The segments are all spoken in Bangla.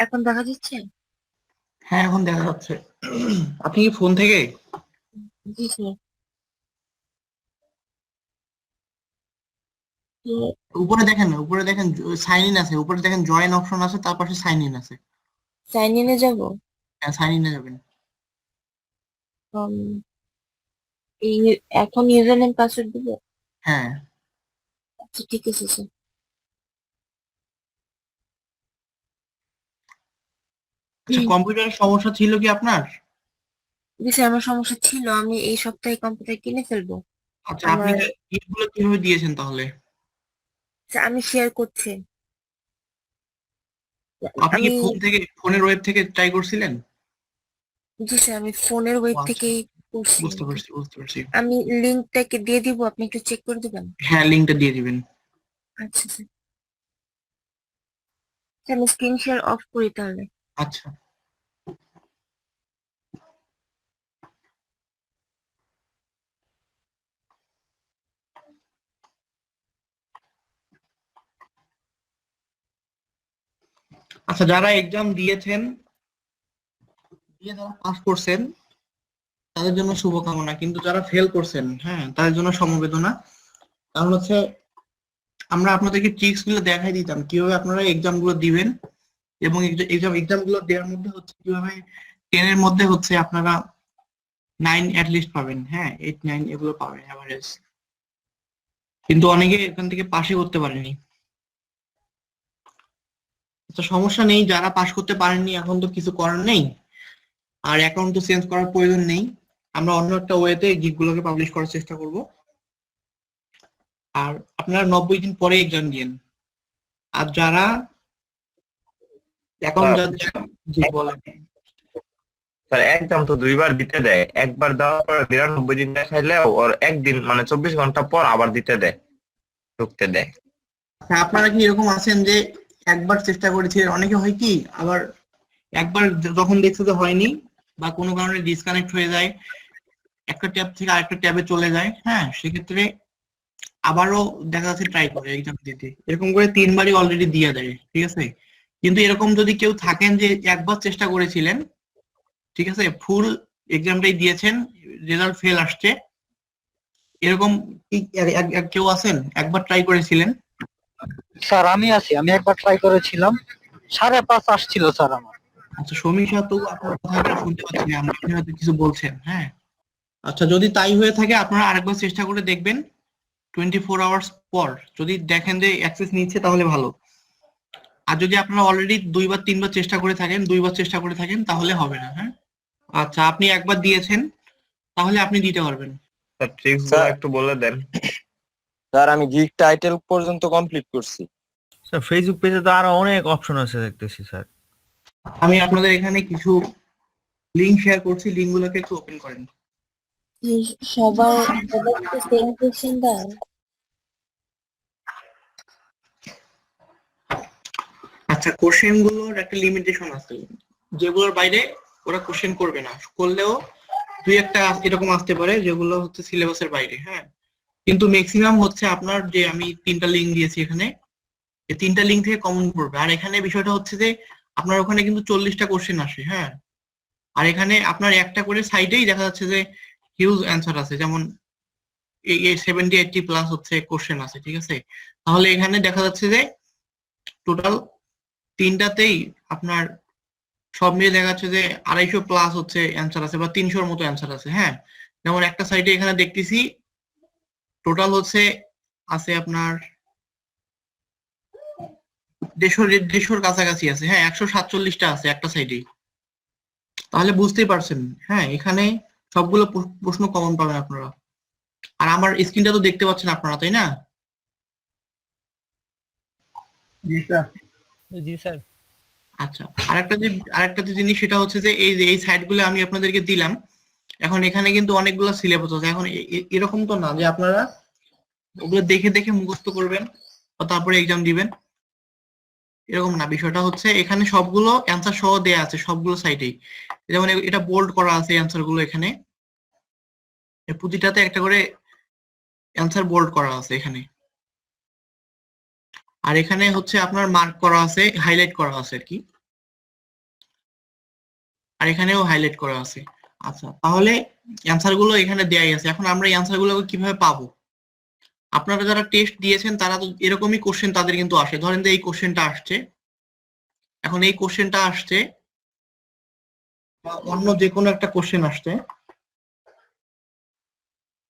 এখন দেখা যাচ্ছে? হ্যাঁ, এখন দেখা যাচ্ছে। আপনি কি ফোন থেকে? জি স্যার। উপরে দেখেন না, উপরে দেখেন সাইন ইন আছে, উপরে দেখেন জয়েন অপশন আছে, তার পাশে সাইন ইন আছে। সাইন ইনে যাব? হ্যাঁ, সাইন ইনে যাবেন। উম, এই এখন ইউজার নেম পাসওয়ার্ড দিব? হ্যাঁ। আচ্ছা ঠিক আছে স্যার। আচ্ছা, কম্পিউটারের সমস্যা ছিল কি আপনার? জি স্যার, আমার সমস্যা ছিল, আমি এই সপ্তাহে কম্পিউটার কিনে ফেলবো। আচ্ছা, আপনি আমার ইগুলো কিভাবে দিয়েছেন তাহলে? স্যার, আমি শেয়ার করছি। আপনি কি আমি ফোন থেকে, ফোনের ওয়েব থেকে ট্রাই করছিলেন? জি স্যার, আমি ফোনের ও ওয়েব আচ্ছা, থেকেই করছি বুঝতে আর কি। পারছি, বুঝতে পারছি। আমি লিঙ্কটাকে দিয়ে দিব, আপনি একটু চেক করে দিবেন। হ্যাঁ, লিঙ্কটা দিয়ে দিবেন। আচ্ছা স্যার। স্যার, আমি স্ক্রিন শেয়ার অফ করি তাহলে। আচ্ছা। আচ্ছা, যারা এক্সাম দিয়েছেন, দিয়ে যারা পাস করছেন, তাদের জন্য শুভকামনা, কিন্তু যারা ফেল করছেন, হ্যাঁ, তাদের জন্য সমবেদনা। কারণ হচ্ছে আমরা আপনাদেরকে ট্রিক্স গুলো দেখাই দিতাম কিভাবে আপনারা এক্সাম গুলো দিবেন, এবং এক্সাম গুলো দেওয়ার মধ্যে হচ্ছে কিভাবে 10 এর মধ্যে হচ্ছে আপনারা 9 লিস্ট পাবেন, হ্যাঁ, 8 9 এগুলো পাবেন এভারেজ। কিন্তু অনেকে এখান থেকে পাশে করতে পারেনি। তো সমস্যা নেই, যারা পাশ করতে পারেননি এখন তো কিছু করার নেই। আর অ্যাকাউন্ট তো চেঞ্জ করার প্রয়োজন নেই। আমরা অন্য একটা ওয়েতে গিগ গুলোকে পাবলিশ করার চেষ্টা করব। আর আপনারা 90 দিন পরে এক্সাম দিন। আর যারা অ্যাকাউন্ট স্যার যাদের, জি বলেন। স্যার এক্সাম তো দুইবার দিতে দেয়, একবার দেওয়ার পরে 92 দিন দেখাইলে ওর একদিন মানে 24 ঘন্টা পর আবার দিতে দেয়, ঢুকতে দেয়। হ্যাঁ, আপনারা কি এরকম আছেন যে একবার চেষ্টা করেছিলেন, অনেকে হয় কি আবার একবার যখন দেখছে যে হয়নি বা কোনো কারণে ডিসকানেক্ট হয়ে যায়, একটা ট্যাব থেকে আরেকটা ট্যাবে চলে যায়, হ্যাঁ, সেক্ষেত্রে আবারও দেখা যাচ্ছে ট্রাই করে এক্সাম দিতে, এরকম করে 3বারই অলরেডি দিয়ে দেয়, ঠিক আছে। কিন্তু এরকম যদি কেউ থাকেন যে একবার চেষ্টা করেছিলেন, ঠিক আছে, ফুল এক্সামটাই দিয়েছেন, রেজাল্ট ফেল আসছে, এরকম কি কেউ আছেন একবার ট্রাই করেছিলেন? স্যার আমি আছি, আমি একবার ট্রাই করেছিলাম, 5.5 আসছিল স্যার আমার। আচ্ছা, সমীক্ষা, তো আপনার কথাটা শুনতে পাচ্ছি না, আপনি হয়তো কিছু বলছেন, হ্যাঁ। আচ্ছা, যদি তাই হয়ে থাকে আপনারা আরেকবার চেষ্টা করে দেখবেন 24 আওয়ার্স পর। যদি দেখেন যে অ্যাক্সেস নিচ্ছে তাহলে ভালো। আর যদি আপনারা অলরেডি 2 বার 3 বার চেষ্টা করে থাকেন, 2 বার চেষ্টা করে থাকেন, তাহলে হবে না, হ্যাঁ। আচ্ছা, আপনি একবার দিয়েছেন, তাহলে আপনি দিতে পারবেন। স্যার ট্রিক্স গুলো স্যার একটু বলে দেন। স্যার আমি গিগ টাইটেল পর্যন্ত কমপ্লিট করছি। স্যার ফেসবুক পেজে তো আরো অনেক অপশন আছে দেখতেছি স্যার। আমি আপনাদের এখানে কিছু লিঙ্ক শেয়ার করছি, লিঙ্কগুলোকে একটু ওপেন করেন। সবার তো সেম কোশ্চেন দেয়? আচ্ছা, কোশ্চেন গুলোর একটা লিমিটেশন আছে, যেগুলোর বাইরে ওরা কোশ্চেন করবে না, করলেও 2 একটা এরকম আসতে পারে যেগুলো হচ্ছে সিলেবাসের বাইরে, হ্যাঁ। কিন্তু ম্যাক্সিমাম হচ্ছে আপনার, যে আমি 3টা লিঙ্ক দিয়েছি এখানে, এই 3টা লিঙ্ক থেকে কমন পড়বে। আর এখানে বিষয়টা হচ্ছে যে আপনার ওখানে কিন্তু 40টা কোশ্চেন আসে, হ্যাঁ। আর এখানে আপনার একটা করে সাইডেই দেখা যাচ্ছে যে হিউজ অ্যান্সার আছে, যেমন এই 70 80 প্লাস হচ্ছে কোশ্চেন আছে, ঠিক আছে। তাহলে এখানে দেখা যাচ্ছে যে টোটাল 3টাতেই আপনার সব মিলে দেখা যাচ্ছে যে 250 প্লাস হচ্ছে অ্যান্সার আছে, বা 300-র মতো অ্যান্সার আছে, হ্যাঁ। যেমন একটা সাইডে এখানে দেখতেছি টোটাল হচ্ছে আছে আপনার 150-150-র কাছাকাছি আছে, হ্যাঁ, 147টা আছে একটা সাইডেই। তাহলে বুঝতেই পারছেন, হ্যাঁ, এখানে সবগুলো প্রশ্ন কমন পাবেন আপনারা। আর আমার স্ক্রিনটা তো দেখতে পাচ্ছেন আপনারা, তাই না? জি স্যার। জি স্যার। আচ্ছা, আরেকটা যে জিনিস, সেটা হচ্ছে যে এই সাইট গুলো আমি আপনাদেরকে দিলাম, এখন এখানে কিন্তু অনেকগুলো সিলেবাস আছে। এখন এরকম তো না যে আপনারা ওগুলো দেখে দেখে মুখস্থ করবেন ও তারপরে এক্সাম দিবেন, এরকম না। বিষয়টা হচ্ছে এখানে সবগুলো অ্যান্সার সহ দেয়া আছে সবগুলো সাইটেই। যেমন এটা বোল্ড করা আছে অ্যান্সার গুলো এখানে, প্রতিটাতে একটা করে অ্যান্সার বোল্ড করা আছে এখানে। আর এখানে হচ্ছে আপনার মার্ক করা আছে, হাইলাইট করা আছে আর কি। আর এখানেও হাইলাইট করা আছে। আচ্ছা, তাহলে অ্যান্সার গুলো এখানে দেয়াই আছে। এখন আমরা এই অ্যান্সার গুলো কিভাবে পাবো? আপনারা যারা টেস্ট দিয়েছেন তারা তো এরকমই কোশ্চেন তাদের কিন্তু আসে। ধরেন যে এই কোশ্চেনটা আসছে, এখন এই কোশ্চেনটা আসছে বা অন্য যে কোনো একটা কোশ্চেন আসছে,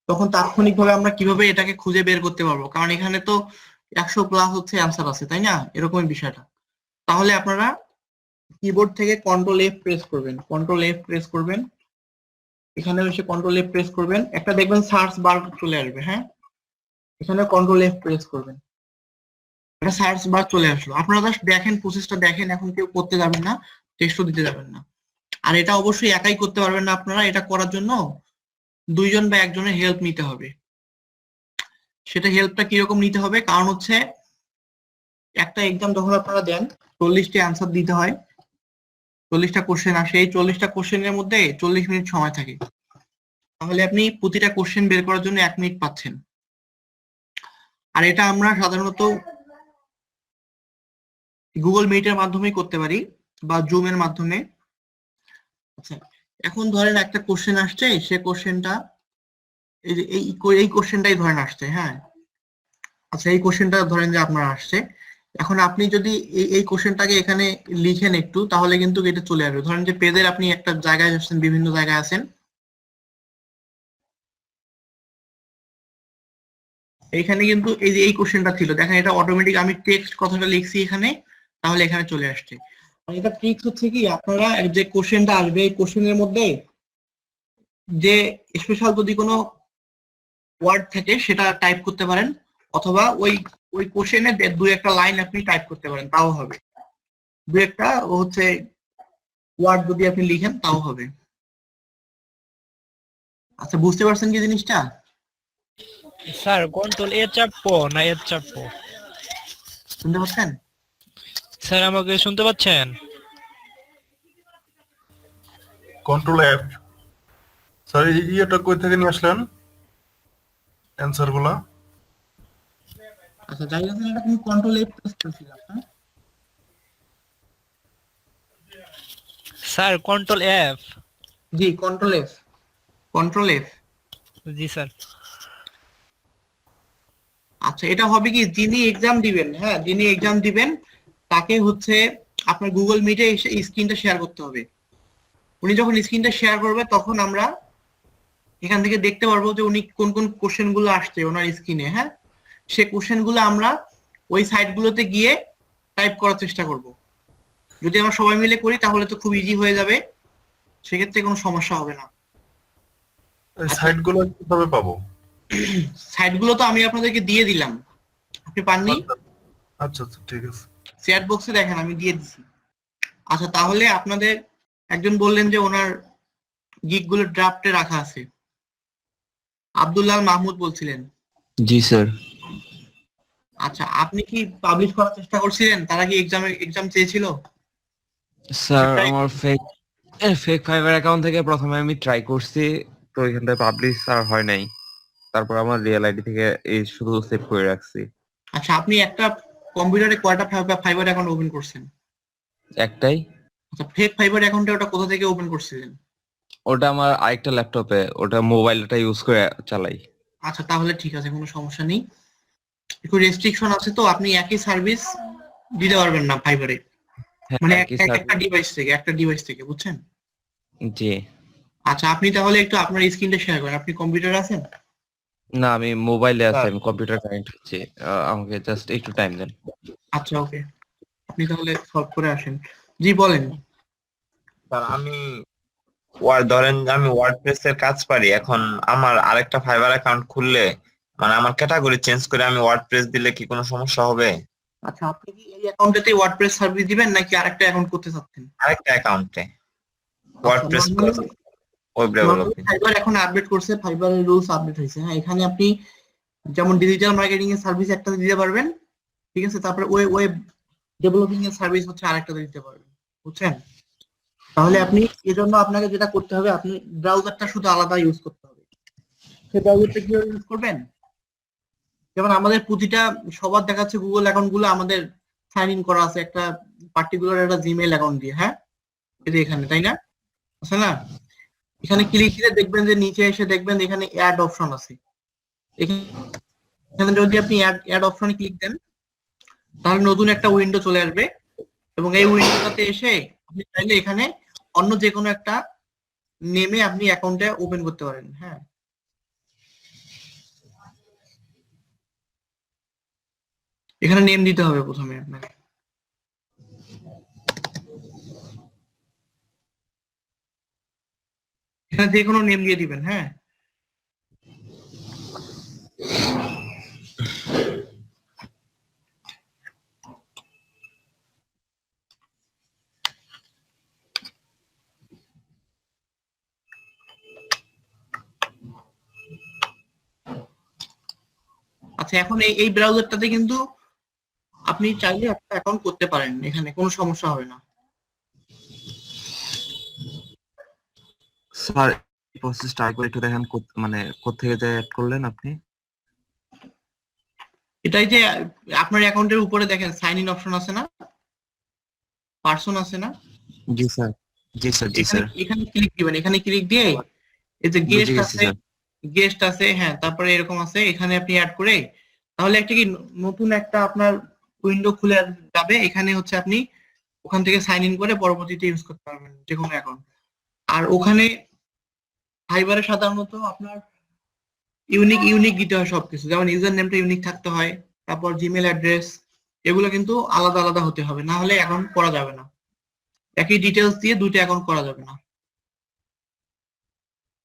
তখন তাৎক্ষণিকভাবে আমরা কিভাবে এটাকে খুঁজে বের করতে পারবো? কারণ এখানে তো 100+ হচ্ছে অ্যান্সার আছে, তাই না? এরকমই বিষয়টা। তাহলে আপনারা কিবোর্ড থেকে কন্ট্রোল এফ প্রেস করবেন, কন্ট্রোল এফ প্রেস করবেন, এখানে এসে কন্ট্রোল এফ প্রেস করবেন, একটা দেখবেন সার্চ বার চলে আসবে। হ্যাঁ, এখানে কন্ট্রোল এফ প্রেস করবেন, একটা সার্চ বার চলে আসলো। আপনারা জাস্ট দেখেন, প্রসেসটা দেখেন, এখন কেউ করতে যাবেন না, টেস্টও দিতে যাবেন না। আর এটা অবশ্যই একাই করতে পারবেন না আপনারা, এটা করার জন্য 2জন বা 1জনের হেল্প নিতে হবে। সেটা হেল্পটা কিরকম নিতে হবে? কারণ হচ্ছে একটা এক্সাম যখন আপনারা দেন 40টি অ্যান্সার দিতে হয়, 40টা কোশ্চেন আসে, এই 40টা কোশ্চেনের মধ্যে 40 মিনিট সময় থাকে। তাহলে আপনি প্রতিটা কোশ্চেন বের করার জন্য 1 মিনিট পাচ্ছেন। আর এটা আমরা সাধারণত গুগল মিটের মাধ্যমে করতে পারি বা জুমের মাধ্যমে। আচ্ছা, এখন ধরেন একটা কোশ্চেন আসছে, সে কোশ্চেনটা এই কোশ্চেনটাই ধরেন আসছে। হ্যাঁ, আচ্ছা, এই কোশ্চেনটা ধরেন যে আপনার আসছে। এখন আপনি যদি এই কোশ্চেনটাকে এখানে লিখেন একটু, তাহলে কিন্তু এটা চলে আসবে। ধরেন যে পেজের আপনি একটা জায়গায় আসছেন, বিভিন্ন জায়গায় আছেন, এখানে কিন্তু এই যে এই কোশ্চেনটা ছিল, দেখেন এটা অটোমেটিক আমি টেক্সট কথাটা লিখছি এখানে, তাহলে এখানে চলে আসছে। আর এটা ট্রিক্স হচ্ছে কি, আপনারা যে কোশ্চেনটা আসবে এই কোশ্চেনের মধ্যে যে স্পেশাল যদি কোনো ওয়ার্ড থাকে সেটা টাইপ করতে পারেন, অথবা ওই ওই কোশ্চেনে 2-1টা লাইন আপনি টাইপ করতে পারেন, তাও হবে। 2-1টা হচ্ছে ওয়ার্ড যদি আপনি লিখেন তাও হবে। আচ্ছা, বুঝতে পারছেন কি জিনিসটা? স্যার কন্ট্রোল এ চাপবো না এ চাপবো? শুনতে পাচ্ছেন? স্যার আমাকে শুনতে পাচ্ছেন? Control F. স্যার ইয়েটা কই থেকে নিয়ে আসলেন অ্যান্সার গুলা? আচ্ছা, যাই হোক, এটা তুমি কন্ট্রোল এফ প্রেস করেছিলাম। হ্যাঁ, স্যার কন্ট্রোল এফ। জি, কন্ট্রোল এফ, কন্ট্রোল এফ। জি স্যার। আচ্ছা, এটা হবে কি, যিনি এক্সাম দিবেন, হ্যাঁ, যিনি এক্সাম দিবেন তাকে হচ্ছে আপনার গুগল মিটে এসে স্ক্রিনটা শেয়ার করতে হবে। উনি যখন স্ক্রিনটা শেয়ার করবে তখন আমরা এখান থেকে দেখতে পারবো যে উনি কোন কোন কোশ্চেন গুলো আসছে ওনার স্ক্রিনে। হ্যাঁ, সে কোশ্চেন গুলো আমরা ওই সাইট গুলোতে গিয়ে টাইপ করার চেষ্টা করব। যদি আমরা সবাই মিলে করি তাহলে তো খুব ইজি হয়ে যাবে, সেক্ষেত্রে কোনো সমস্যা হবে না। এই সাইট গুলো কিভাবে পাবো? সাইট গুলো তো আমি আপনাদেরকে দিয়ে দিলাম, আপনি পাননি? আচ্ছা আচ্ছা, ঠিক আছে। চ্যাট বক্সে দেখেন আমি দিয়ে দিছি। আচ্ছা, তাহলে আপনাদের একজন বললেন যে ওনার গিগ গুলো ড্রাফটে রাখা আছে, আব্দুল্লাহ মাহমুদ বলছিলেন। জি স্যার। আচ্ছা, আপনি কি পাবলিশ করার চেষ্টা করছিলেন? তারা কি এক্সাম চেয়েছিল? স্যার আমার ফেক ফাইবার অ্যাকাউন্ট থেকে প্রথমে আমি ট্রাই করছি, তো এখান থেকে পাবলিশ আর হয় নাই। তারপর আমার রিয়েল আইডি থেকে এই শুধু সেভ করে রাখছি। আচ্ছা, আপনি একটা কম্পিউটারে কয়টা ফাইবার অ্যাকাউন্ট ওপেন করছেন? একটাই। আচ্ছা, ফেক ফাইবার অ্যাকাউন্টে ওটা কোথা থেকে ওপেন করছিলেন? ওটা আমার আরেকটা ল্যাপটপে, ওটা মোবাইলটা ইউজ করে চালাই। আচ্ছা, তাহলে ঠিক আছে, কোনো সমস্যা নেই। একটু রেস্ট্রিকশন আছে, তো আপনি একই সার্ভিস দিতে পারবেন না ফাইবারে, হ্যাঁ, মানে একই একটা ডিভাইস থেকে, বুঝছেন? জি। আচ্ছা, আপনি তাহলে একটু আপনার স্ক্রিনটা শেয়ার করেন। আপনি কম্পিউটার আছেন? না, আমি মোবাইলে আছি, আমি কম্পিউটার কানেক্ট হচ্ছে। আমাকে জাস্ট একটু টাইম দেন। আচ্ছা, ওকে, আপনি তাহলে সলভ করে আসেন। জি, বলেন। স্যার আমি ধরেন আমি ওয়ার্ডপ্রেস এর কাজ পারি, এখন আমার আরেকটা ফাইবার অ্যাকাউন্ট খুললে মানে আমার ক্যাটাগরি চেঞ্জ করে আমি ওয়ার্ডপ্রেস দিলে কি কোনো সমস্যা হবে? আচ্ছা, আপনি কি এই অ্যাকাউন্টেতে ওয়ার্ডপ্রেস সার্ভিস দিবেন নাকি আরেকটা অ্যাকাউন্ট করতে চাচ্ছেন? আরেকটা অ্যাকাউন্টে ওয়ার্ডপ্রেস ওয়েব ডেভেলপিং। ফাইবার এখন আপডেট করছে, ফাইবারের রুলস আপডেট হয়েছে। হ্যাঁ, এখানে আপনি যেমন ডিজিটাল মার্কেটিং এর সার্ভিস একটা দিতে পারবেন, ঠিক আছে, তারপরে ওয়েব ডেভেলপিং এর সার্ভিস হচ্ছে আরেকটা দিতে পারবেন, বুঝছেন? তাহলে আপনি এজন্য আপনাকে যেটা করতে হবে, আপনি ব্রাউজারটা শুধু আলাদা ইউজ করতে হবে। সেই ব্রাউজারটা কিভাবে ইউজ করবেন? যেমন আমাদের প্রতিটা সবার দেখাচ্ছে গুগল অ্যাকাউন্ট গুলো আমাদের সাইন ইন করা আছে একটা পার্টিকুলার একটা জিমেইল অ্যাকাউন্ট দিয়ে। হ্যাঁ, এই যে এখানে, তাই না? আছে না? এখানে ক্লিক দিলে দেখবেন যে নিচে এসে দেখবেন এখানে অ্যাড অপশন আছে। এখানে যদি আপনি অ্যাড অপশনে ক্লিক দেন তাহলে নতুন একটা উইন্ডো চলে আসবে এবং এই উইন্ডোটাতে এসে আপনি চাইলে এখানে অন্য যে কোনো একটা নেমে আপনি অ্যাকাউন্টে ওপেন করতে পারেন। হ্যাঁ, এখানে নেম দিতে হবে প্রথমে আপনাকে। এখানে যে কোনো নেম দিয়ে দিবেন। হ্যাঁ, আচ্ছা এখন এই ব্রাউজারটাতে কিন্তু আপনি চাইলে একটা অ্যাকাউন্ট করতে পারেন, এখানে কোনো সমস্যা হবে না। স্যার প্রসেস ট্রাই করে একটু দেখেন মানে কোত্থেকে যে অ্যাড করলেন আপনি? এটাই যে আপনার অ্যাকাউন্টের উপরে দেখেন সাইন ইন অপশন আছে না, পার্সন আছে না, জি স্যার, জি স্যার, জি এখানে স্যার, এখানে ক্লিক দিবেন। এখানে ক্লিক দিয়ে এই যে বুঝে গেছি স্যার। গেস্ট আছে, হ্যাঁ, তারপরে এরকম আছে, এখানে আপনি অ্যাড করে তাহলে একটা কি নতুন একটা আপনার উইন্ডো খুলে যাবে। এখানে হচ্ছে আপনি ওখান থেকে সাইন ইন করে পরবর্তীতে ইউজ করতে পারবেন যে কোনো অ্যাকাউন্ট। আর ওখানে ফাইবারে সাধারণত আপনার ইউনিক দিতে হয় সবকিছু, যেমন ইউজার নেমটা ইউনিক থাকতে হয়, তারপর জিমেল অ্যাড্রেস, এগুলো কিন্তু আলাদা আলাদা হতে হবে, না হলে অ্যাকাউন্ট করা যাবে না। একই ডিটেলস দিয়ে দুইটা অ্যাকাউন্ট করা যাবে না।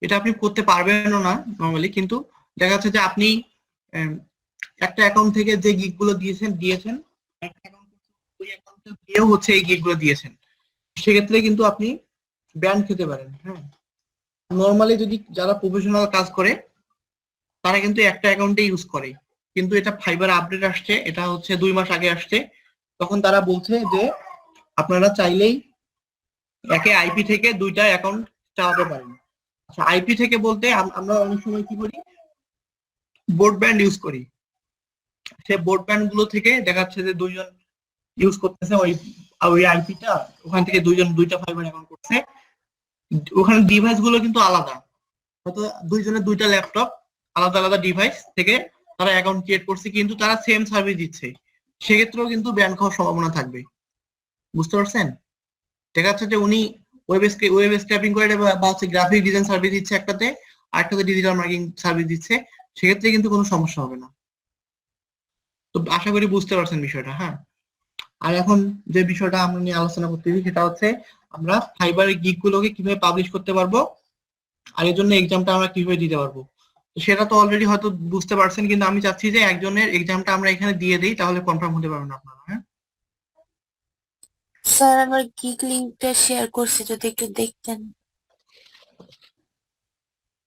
এটা আপনি করতে পারবেনও না নর্মালি, কিন্তু দেখা যাচ্ছে যে আপনি একটা অ্যাকাউন্ট থেকে যে গিগ গুলো দিয়েছেন একটা অ্যাকাউন্ট ওই অ্যাকাউন্টে দিয়েও হচ্ছে এই গিগ গুলো দিয়েছেন, সেক্ষেত্রে কিন্তু আপনি ব্যান খেতে পারেন। হ্যাঁ, নর্মালি যদি যারা প্রফেশনাল কাজ করে তারা কিন্তু একটা অ্যাকাউন্টে ইউজ করে, কিন্তু এটা ফাইবার আপডেট আসছে, এটা হচ্ছে 2 মাস আগে আসছে, তখন তারা বলছে যে আপনারা চাইলেই একে আইপি থেকে দুইটা অ্যাকাউন্ট চালাতে পারেন। আচ্ছা, আইপি থেকে বলতে আমরা অনেক সময় কি করি, ব্রডব্যান্ড ইউজ করি, সে ব্রডব্যান্ড গুলো থেকে দেখা যাচ্ছে যে দুইজন ইউজ করতেছে ওই আইপিটা, ওখান থেকে দুইজন দুইটা ফাইবার অ্যাকাউন্ট করছে, ওখানে ডিভাইস গুলো কিন্তু আলাদা, হয়তো দুইজনের দুইটা ল্যাপটপ আলাদা আলাদা ডিভাইস থেকে তারা অ্যাকাউন্ট ক্রিয়েট করছে, কিন্তু তারা সেম সার্ভিস দিচ্ছে, সেক্ষেত্রেও কিন্তু ব্যান খাওয়ার সম্ভাবনা থাকবে। বুঝতে পারছেন? দেখা যাচ্ছে যে উনি ওয়েব স্ক্র্যাপিং করে বা হচ্ছে গ্রাফিক ডিজাইন সার্ভিস দিচ্ছে একটাতে, আরেকটাতে ডিজিটাল মার্কেটিং সার্ভিস দিচ্ছে, সেক্ষেত্রে কিন্তু কোনো সমস্যা হবে না। তো আশা করি বুঝতে পারছেন বিষয়টা। হ্যাঁ, আর এখন যে বিষয়টা আমরা নিয়ে আলোচনা করতেছি সেটা হচ্ছে আমরা ফাইবারের গিগ গুলোকে কিভাবে পাবলিশ করতে পারবো, আর এর জন্য এক্সামটা আমরা কিভাবে দিতে পারবো। তো সেটা তো অলরেডি হয়তো বুঝতে পারছেন, কিন্তু আমি চাচ্ছি যে একজনের এক্সামটা আমরা এখানে দিয়ে দিই, তাহলে কনফার্ম হতে পারবেন আপনারা। হ্যাঁ স্যার আমার গিগ লিংকটা শেয়ার করছে, যদি একটু দেখতেন।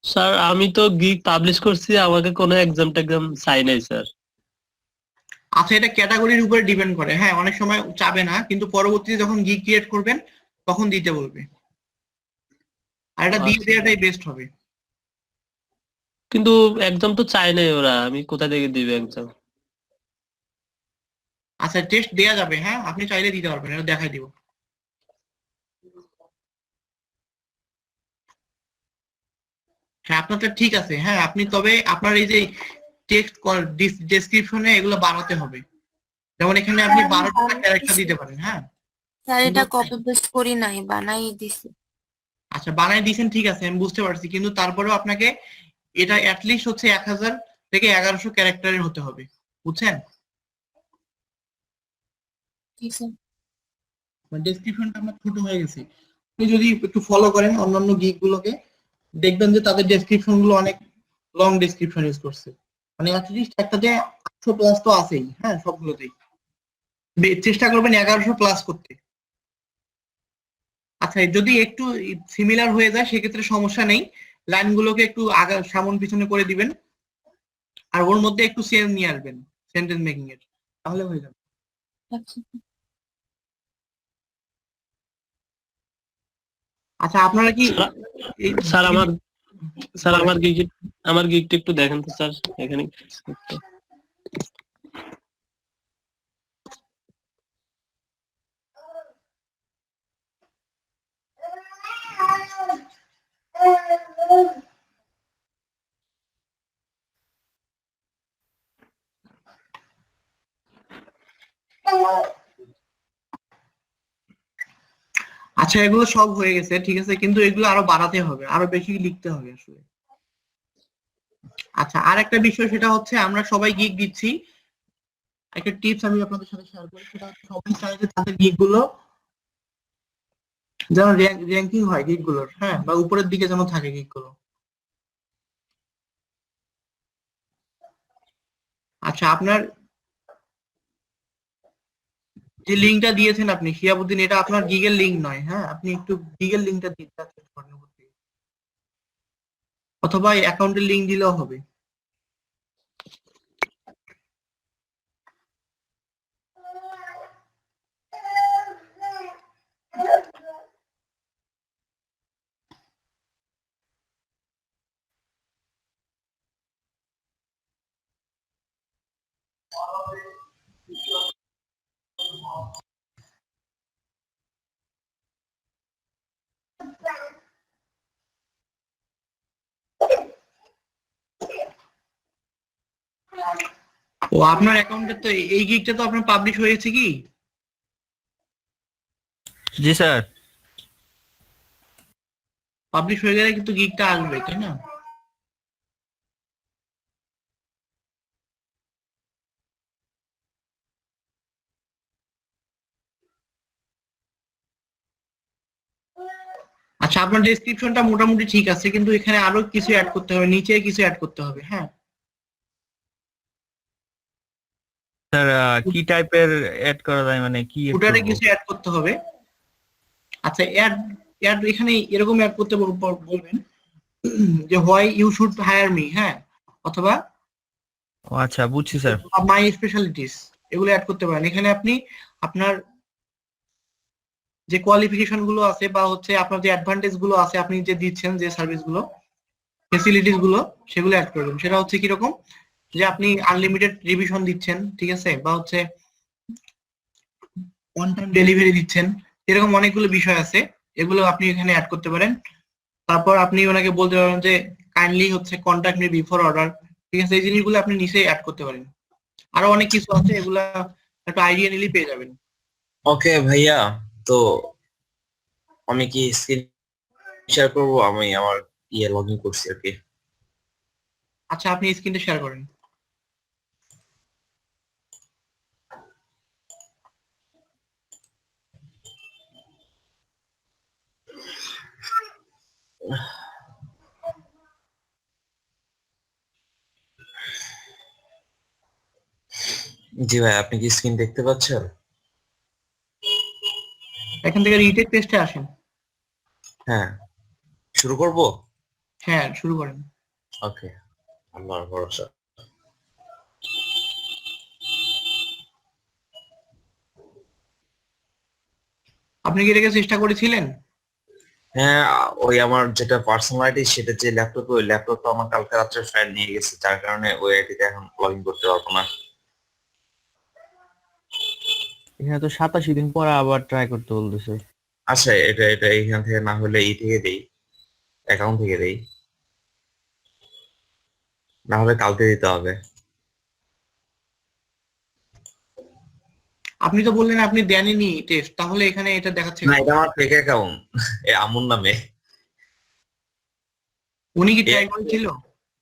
স্যার আমি তো গিগ পাবলিশ করছি, আমাকে কোনো এক্সাম টেক্সাম চাই নাই স্যার। আচ্ছা, এটা ক্যাটাগরির উপরে ডিপেন্ড করে। হ্যাঁ, অনেক সময় চাবে না, কিন্তু পরবর্তীতে যখন গিগ ক্রিয়েট করবেন তখন দিতে বলবে, আর এটা দিয়ে আচ্ছা। দেওয়াটাই বেস্ট হবে। কিন্তু এক্সাম তো চাই নাই ওরা, আমি কোথা থেকে দিবে এক্সাম? আচ্ছা, টেস্ট দেয়া যাবে, হ্যাঁ, আপনি চাইলে দিতে পারবেন, এটা দেখাই দিব। হ্যাঁ, আপনারটা ঠিক আছে। হ্যাঁ, আপনি তবে আপনার এই যে টেক্সট ডেসক্রিপশনে এগুলো বাড়াতে হবে, যেমন এখানে আপনি 12টা ক্যারেক্টার দিতে পারেন। হ্যাঁ, স্যার কিন্তু এটা কপি পেস্ট করি নাই, বানাই দিছি। আচ্ছা বানাই দিয়েছেন, ঠিক আছে, আমি বুঝতে পারছি, কিন্তু তারপরেও আপনাকে এটা অ্যাটলিস্ট হচ্ছে 1000 থেকে 1100 ক্যারেক্টারের হতে হবে, বুঝছেন? ঠিক আছে। ডেসক্রিপশনটা আপনার ছোট হয়ে গেছে, আপনি যদি একটু ফলো করেন অন্যান্য গিগ গুলোকে, দেখবেন যে তাদের ডেসক্রিপশন গুলো অনেক লং ডেসক্রিপশন ইউজ করছে, মানে অ্যাটলিস্ট একটাতে 800 প্লাস তো আছেই। হ্যাঁ, সবগুলোতেই চেষ্টা করবেন 1100 প্লাস করতে। আচ্ছা, যদি একটু সিমিলার হয়ে যায় সেক্ষেত্রে সমস্যা নেই, লাইনগুলোকে একটু সামন পিছনে করে দিবেন, আর ওর মধ্যে একটু সেন্স নিয়ে আসবেন, সেন্টেন্স মেকিং এর, তাহলে হয়ে যাবে। আচ্ছা আচ্ছা, আপনারা কি স্যার আমার গিগটা একটু দেখেন তো স্যার এখানে। আচ্ছা, এগুলো সব হয়ে গেছে, ঠিক আছে, কিন্তু এগুলো আরো বাড়াতে হবে, আরো বেশি লিখতে হবে আসলে। আচ্ছা, আর একটা বিষয়, সেটা হচ্ছে আমরা সবাই গিগ দিচ্ছি, একটা টিপস আমি আপনাদের সাথে শেয়ার করি, সেটা হচ্ছে সবাই চায় যে তাদের গিগ গুলো যেন র্যাঙ্কিং হয় গিগ গুলোর, হ্যাঁ, বা উপরের দিকে যেন থাকে গিগ গুলো। আচ্ছা, আপনার যে লিঙ্কটা দিয়েছেন আপনি শিয়াবুদ্দিন, এটা আপনার গিগের লিঙ্ক নয়, হ্যাঁ, আপনি একটু গিগের লিঙ্কটা দিতে পারেন, অথবা অ্যাকাউন্টের লিঙ্ক দিলেও হবে। ও, আপনার অ্যাকাউন্টে তো এই গিগটা তো আপনার পাবলিশ হয়েছে কি? জি স্যার। পাবলিশ হয়ে গেলে কিন্তু গিগটা আসবে, তাই না? আচ্ছা, আপনার ডেসক্রিপশনটা মোটামুটি ঠিক আছে, কিন্তু এখানে আরো কিছু অ্যাড করতে হবে, নিচে কিছু অ্যাড করতে হবে, হ্যাঁ। স্যার কি টাইপের অ্যাড করা যায়, মানে কি add ফুটারে করবো? কিছু অ্যাড করতে হবে। আচ্ছা, অ্যাড অ্যাড এখানে এরকম অ্যাড করতে বলবেন যে why you should hire me, হ্যাঁ, অথবা ও আচ্ছা, বুঝছি স্যার। মাই স্পেশালিটিস, এগুলো অ্যাড করতে পারেন। এখানে আপনি আপনার যে কোয়ালিফিকেশন গুলো আছে বা হচ্ছে আপনার যে অ্যাডভান্টেজ গুলো আছে, আপনি যে দিচ্ছেন যে সার্ভিস গুলো, ফেসিলিটিস গুলো, সেগুলো অ্যাড করবেন। সেটা হচ্ছে কিরকম, যে আপনি আনলিমিটেড রিভিশন দিচ্ছেন, ঠিক আছে, বা হচ্ছে অন টাইম ডেলিভারি দিচ্ছেন, এরকম অনেকগুলো বিষয় আছে, এগুলো আপনি এখানে অ্যাড করতে পারেন। তারপর আপনি ওনাকে বলতে পারেন যে কাইন্ডলি হচ্ছে কন্ট্যাক্ট মি বিফোর অর্ডার, ঠিক আছে, এই জিনিসগুলো আপনি নিচে অ্যাড করতে পারেন। আরো অনেক কিছু আছে, এগুলা একটা আইডিয়া নিলেই পেয়ে যাবেন। ওকে ভাইয়া, তো আমি কি স্ক্রিন শেয়ার করবো? আমি আমার লগ ইন করছি আর কি। আচ্ছা, আপনি স্ক্রিনটা শেয়ার করেন। জি ভাই, আপনি কি স্ক্রিন দেখতে পাচ্ছেন? এখান থেকে রিটেক টেস্টে আসেন। হ্যাঁ, শুরু করব? হ্যাঁ, শুরু করেন। ওকে, আমার ভরসা। আপনি কি এটাকে চেষ্টা করেছিলেন? হ্যাঁ, ওই আমার যেটা পার্সোনালিটি, সেটা যে ল্যাপটপে, ওই ল্যাপটপটা আমার কালকে রাত্রে ফাইল নিয়ে গেছে, যার কারণে ওই আইডিতে এখন লগ ইন করতে পারবো না। এখানে তো 87 দিন পরে আবার ট্রাই করতে বলতেছে। আচ্ছা, এটা এখান থেকে না হলে থেকে দেই, অ্যাকাউন্ট থেকে দেই, না হলে কালকে দিতে হবে। আপনি তো বললেন আপনি দেননি টেস্ট, তাহলে এখানে এটা দেখাচ্ছে না, কেন? এটা আমার ফেক অ্যাকাউন্ট, আমুর নামে। উনি কি ট্রাই করেছিল?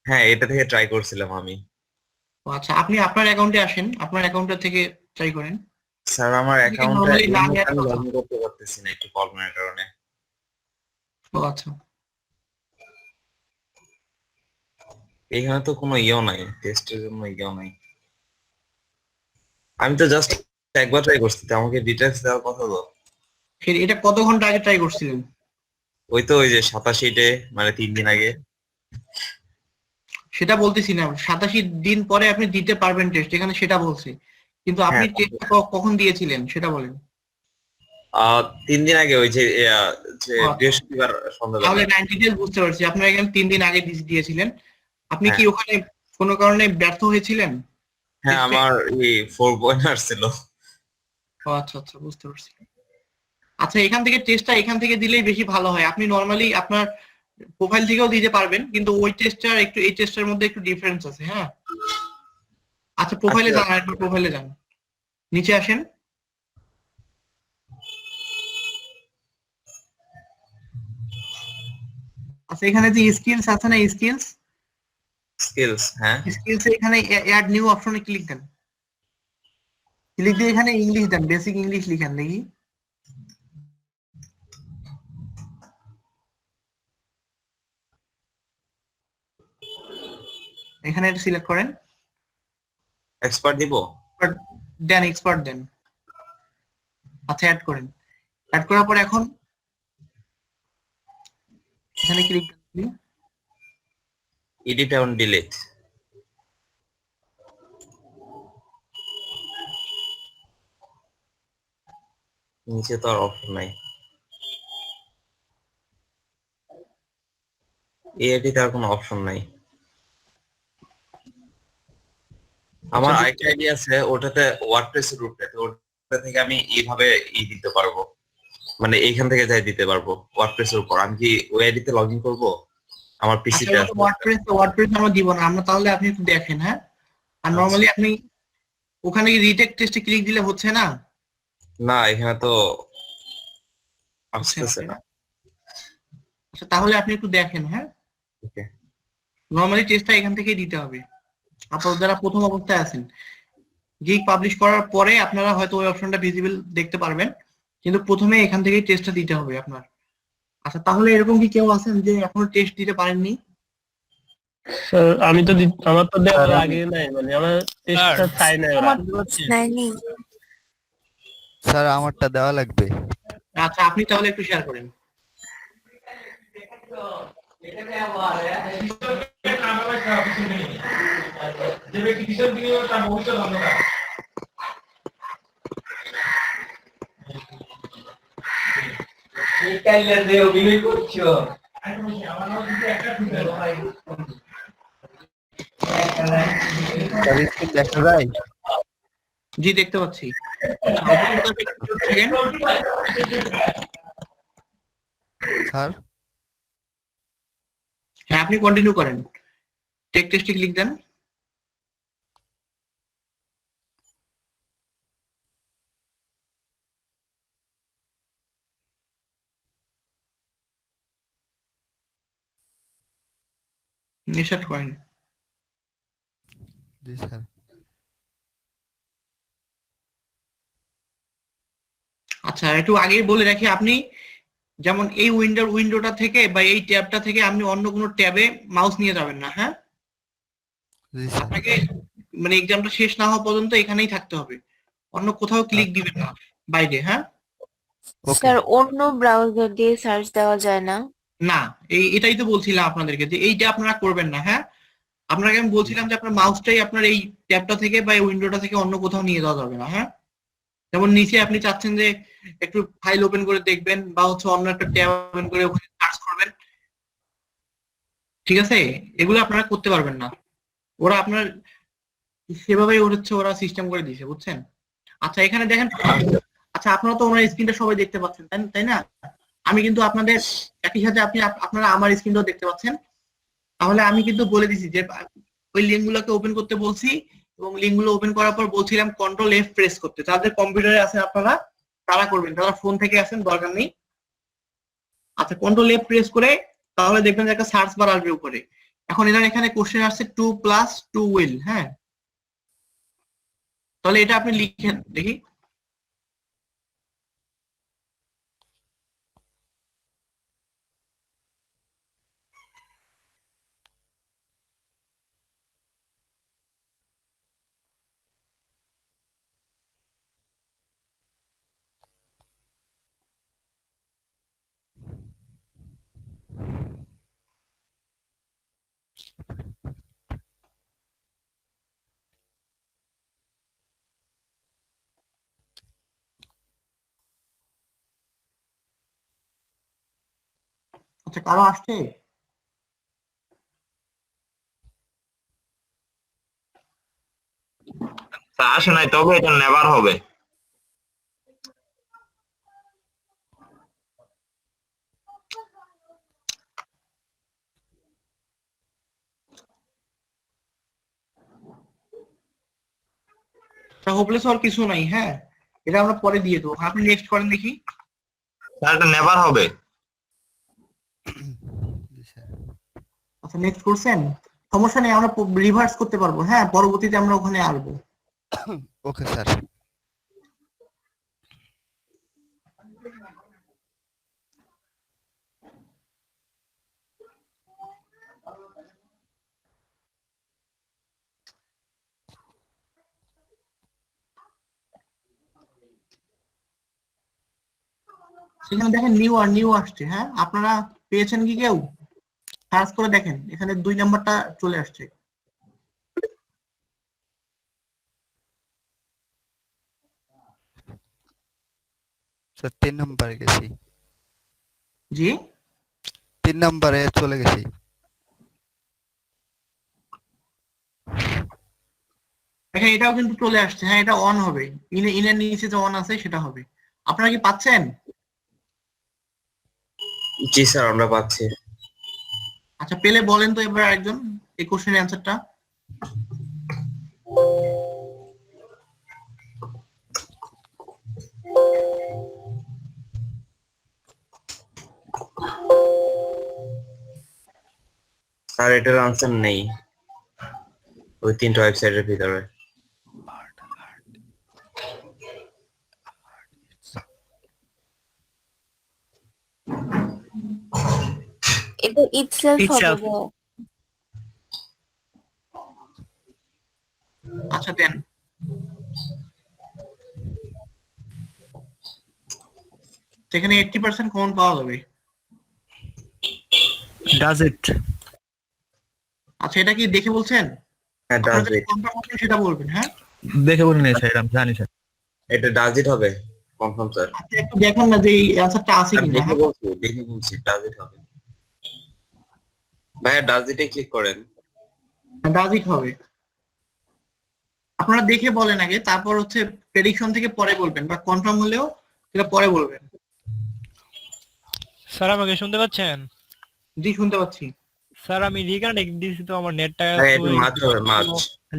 হ্যাঁ, এটা থেকে ট্রাই করছিলাম আমি। ও আচ্ছা, আপনি আপনার অ্যাকাউন্টে আসেন, আপনার অ্যাকাউন্টটা থেকে ট্রাই করেন। স্যার, আমার অ্যাকাউন্টে normally নাম add আমি করতাম। লগ ইন করতে পারতেছি না, একটু প্রবলেমের কারণে। ও আচ্ছা, এখানে তো কোনো ইয়েও নাই, টেস্টের জন্য ইয়েও নাই। আমি তো জাস্ট একবার ট্রাই করছি, তো আমাকে ডিটেইলস দেওয়ার কথা তো। এটা কত ঘন্টা আগে ট্রাই করছিলেন? ওই তো ওই যে 87-টে, মানে 3 দিন আগে। সেটা বলতেছি না, 87 দিন পরে আপনি দিতে পারবেন টেস্ট, এখানে সেটা বলছি, কিন্তু আপনি হ্যাঁ। টেস্টটা কখন দিয়েছিলেন সেটা বলেন। 3 দিন আগে, ওই যে যে আচ্ছা। বৃহস্পতিবার সন্ধ্যাবেলা। তাহলে 90 ডেজ বুঝতে পারছি, আপনার এখানে 3 দিন আগে দিয়েছিলেন। আপনি কি হ্যাঁ। ওখানে কোনো কারণে ব্যর্থ হয়েছিলেন? হ্যাঁ, আমার এই 4 পয়েন্টার ছিল। ও আচ্ছা আচ্ছা, বুঝতে পারছি। আচ্ছা, এখান থেকে টেস্টটা এখান থেকে দিলেই বেশি ভালো হয়। আপনি নরমালি আপনার প্রোফাইল থেকেও দিতে পারবেন, কিন্তু ওই টেস্টটার একটু এই টেস্টের মধ্যে একটু ডিফারেন্স আছে, হ্যাঁ। আচ্ছা, প্রোফাইলে আচ্ছা। যান, একবার প্রোফাইলে যান, নিচে আসেন। আচ্ছা এখানে যে স্কিলস আছে না, স্কিলস স্কিলস, হ্যাঁ স্কিলস এখানে অ্যাড নিউ অপশনে ক্লিক দেন। ক্লিক দিয়ে এখানে ইংলিশ দেন, বেসিক ইংলিশ লিখেন দেখি। এখানে এটা সিলেক্ট করেন, এক্সপার্ট দিব। দেন এক্সপার্ট দেন। আচ্ছা অ্যাড করেন। অ্যাড করার পর এখন এখানে ক্লিক দেন, এডিট এবং ডিলিট। নিচে তো আর অপশন নাই, এডিটে আর কোনো অপশন নাই। আমার আরেকটা আইডিয়া আছে, ওটাতে ওয়ার্ডপ্রেসের রুটটাতে, ওটা থেকে আমি এইভাবে দিতে পারবো, মানে এইখান থেকে যাই দিতে পারবো ওয়ার্ডপ্রেসের উপর। আমি কি ওই আইডিতে লগ ইন করবো আমার পিসিতে? ওয়ার্ডপ্রেস আমরা দিব না আমরা, তাহলে আপনি একটু দেখেন। হ্যাঁ, আর নরমালি আপনি ওখানে রিটেক টেস্টে ক্লিক দিলে হচ্ছে না। না এখানে তো আসতেছে না। আচ্ছা তাহলে আপনি একটু দেখেন। হ্যাঁ, ওকে, নরমালি টেস্টটা এখান থেকেই দিতে হবে। আপনারা যারা প্রথম অবস্থায় আছেন, গিগ পাবলিশ করার পরে আপনারা হয়তো ওই অপশনটা ভিজিবল দেখতে পারবেন, কিন্তু প্রথমে এখান থেকেই টেস্টটা দিতে হবে আপনার। আচ্ছা তাহলে এরকম কি কেউ আছেন যে এখনো টেস্ট দিতে পারেননি? স্যার আমি তো আমার তো দেওয়ার আগে নাই, মানে আমার টেস্টটা চাই না ওরা। নাইনি স্যার আমারটা দেওয়া লাগবে। আচ্ছা আপনি তাহলে একটু শেয়ার করেন। দেখা যায়? জি দেখতে পাচ্ছি। স্যার হ্যাঁ আপনি কন্টিনিউ করেন, টেক টেস্টে ক্লিক দেন। নিশ্চিত করেন। জি স্যার। আচ্ছা একটু আগেই বলে রাখি, আপনি যেমন এই উইন্ডোটা থেকে বা এই ট্যাবটা থেকে আপনি অন্য কোনো ট্যাবে মাউস নিয়ে যাবেন না। হ্যাঁ, জি স্যার। আপনাকে মানে এক্সামটা শেষ না হওয়া পর্যন্ত এখানেই থাকতে হবে, অন্য কোথাও ক্লিক দিবেন না বাইরে। হ্যাঁ স্যার, অন্য ব্রাউজার দিয়ে সার্চ দেওয়া যায় না? না, এটাই তো বলছিলাম আপনাদেরকে যে এইটা আপনারা করবেন না। হ্যাঁ, আপনাকে আমি বলছিলাম যে আপনার মাউসটাই আপনার এই ট্যাবটা থেকে বা এই উইন্ডোটা থেকে অন্য কোথাও নিয়ে যাওয়া যাবে না। হ্যাঁ, যেমন নিচে আপনি চাচ্ছেন যে একটু ফাইল ওপেন করে দেখবেন বা হচ্ছে অন্য একটা ট্যাব ওপেন করে ওখানে সার্চ করবেন, ঠিক আছে, এগুলো আপনারা করতে পারবেন না। ওরা আপনার সেভাবেই ওরা সিস্টেম করে দিয়েছে, বুঝছেন? আচ্ছা এখানে দেখেন। আচ্ছা আপনারা তো ওনার স্ক্রিনটা সবাই দেখতে পাচ্ছেন, তাই না? আমি কিন্তু আপনাদের একই সাথে আপনারা আমার স্ক্রিনটাও দেখতে পাচ্ছেন। তাহলে আমি কিন্তু বলে দিছি যে ওই লিঙ্কগুলোকে ওপেন করতে বলছি, এবং লিঙ্কগুলো ওপেন করার পর বলছিলাম কন্ট্রোল এফ প্রেস করতে। যাদের কম্পিউটারে আছেন আপনারা তারা করবেন, যারা ফোন থেকে আছেন দরকার নেই। আচ্ছা কন্ট্রোল এফ প্রেস করে তাহলে দেখবেন যে একটা সার্চ বার আসবে উপরে। এখন এখানে কোশ্চেন আসছে 2+2 উইল। হ্যাঁ, তাহলে এটা আপনি লিখেন দেখি। আচ্ছা কারো আসছে? আসে নাই, তবে এটা নেভার হবে। হোপলেস হওয়ার কিছু নাই। হ্যাঁ, এটা আমরা পরে দিয়ে দেবো। আপনি নেক্সট করেন দেখি। স্যার এটা নেভার হবে। জি স্যার। আচ্ছা নেক্সট করছেন, সমস্যা নেই, আমরা রিভার্স করতে পারবো, হ্যাঁ পরবর্তীতে আমরা ওখানে আসবো। Okay sir. সেখানে দেখেন নিউ আসছে, হ্যাঁ আপনারা পেয়েছেন কি কেউ? সার্চ করে দেখেন, এখানে 2 নাম্বারটা চলে আসছে। স্যার 3 নম্বরে গেছি, জি 3 নম্বরে চলে গেছি। দেখেন এটাও কিন্তু চলে আসছে, হ্যাঁ এটা অন হবে, ইনের নিচে যে অন আছে সেটা হবে। আপনারা কি পাচ্ছেন? জি স্যার আমরা পাচ্ছি। আচ্ছা পেলে বলেন তো এবার একজন এই কোশ্চেনের অ্যান্সারটা। স্যার এটার আনসার নেই ওই 3টা ওয়েবসাইটের ভিতরে। এটা ইটসেলফ Itself. হবে। আচ্ছা দেন। সেখানে 80% কমন পাওয়া যাবে। Does it? আচ্ছা এটা কি দেখে বলছেন? হ্যাঁ আপনারা ডাজ যেটা ইট, কনফার্ম করছেন সেটা বলবেন, হ্যাঁ দেখে বলে নিয়ে স্যার, আমি জানি স্যার। এটা ডাজ ইট হবে কনফার্ম স্যার। আচ্ছা একটু দেখেন না যে এই অ্যান্সারটা আছে কিনা। দেখে বলছি ডাজ ইট হবে। ভাইয়া ডাজ ইটে ক্লিক করেন। ডাজ ইট হবে। আপনারা দেখে বলেন আগে, তারপর হচ্ছে প্রেডিকশন থেকে পরে বলবেন, বা কনফার্ম হলেও সেটা পরে বলবেন। স্যার আমাকে শুনতে পাচ্ছেন? জি শুনতে পাচ্ছি। স্যার আমি রিকানেক্ট দিয়েছি তো আমার নেটটা এটা মাছ হবে মাছ।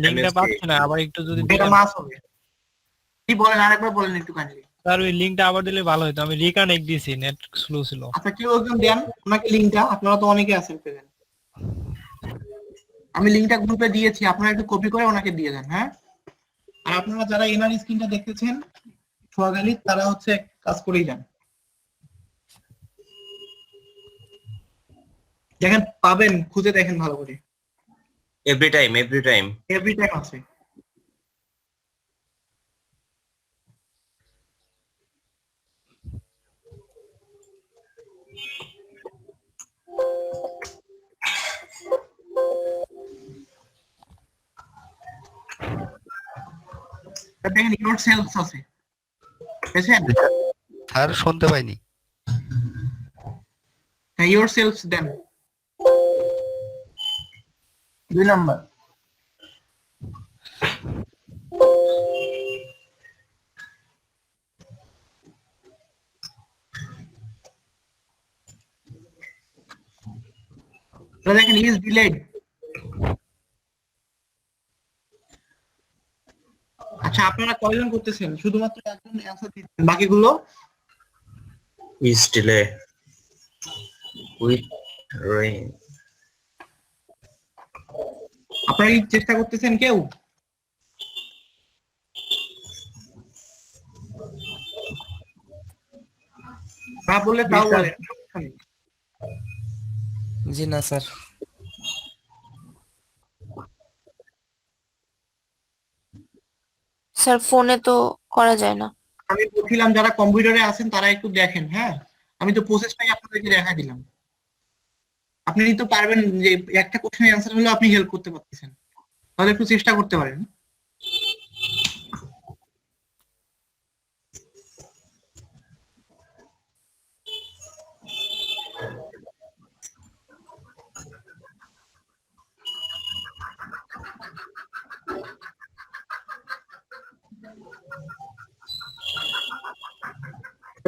লিংকটা পাচ্ছি না, আবার একটু যদি এটা মাস হবে। কি বলেন আরেকবার বলেন একটু কাইন্ডলি। স্যার ওই লিংকটা আবার দিলে ভালো হতো, আমি রিকানেক্ট দিয়েছি, নেট স্লো ছিল। আচ্ছা কেউ একজন দেন ওনাকে লিংকটা, আপনারা তো অনেকে আছেন প্রেজেন্ট। আমি লিংকটা গ্রুপে দিয়েছি, আপনারা একটু কপি করে ওনাকে দিয়ে দেন, হ্যাঁ। আর আপনারা যারা এনআর স্ক্রিনটা দেখতেছেন সোহাগালি, তারা হচ্ছে কাজ করেই যান। দেখেন পাবেন, খুঁজে দেখেন ভালো করে। এভরি টাইম এভরি টাইম আছে। দেখেন ইউর সেলস আছে, বুঝছেন? স্যার শুনতে পাইনি। হ্যাঁ ইউর সেলস দেন 2 নাম্বার। দেখেন ইজ ডিলেড। আচ্ছা আপনারা কয়জন করতেছেন? শুধুমাত্র একজন অ্যানসার দিচ্ছেন, বাকিগুলো ইজ ডিলে উইথ রেইন। আপনারা কি চেষ্টা করতেছেন কেউ? না বললে তাও বলেন। জি না স্যার। স্যার ফোনে তো করা যায় না। আমি বলছিলাম যারা কম্পিউটারে আছেন তারা একটু দেখেন, হ্যাঁ আমি তো প্রসেসটাই আপনাদেরকে দেখা দিলাম। আপনি তো পারবেন যে একটা কোশ্চেনের অ্যান্সার হলো আপনি হেল্প করতে পারতেছেন, তাহলে একটু চেষ্টা করতে পারেন।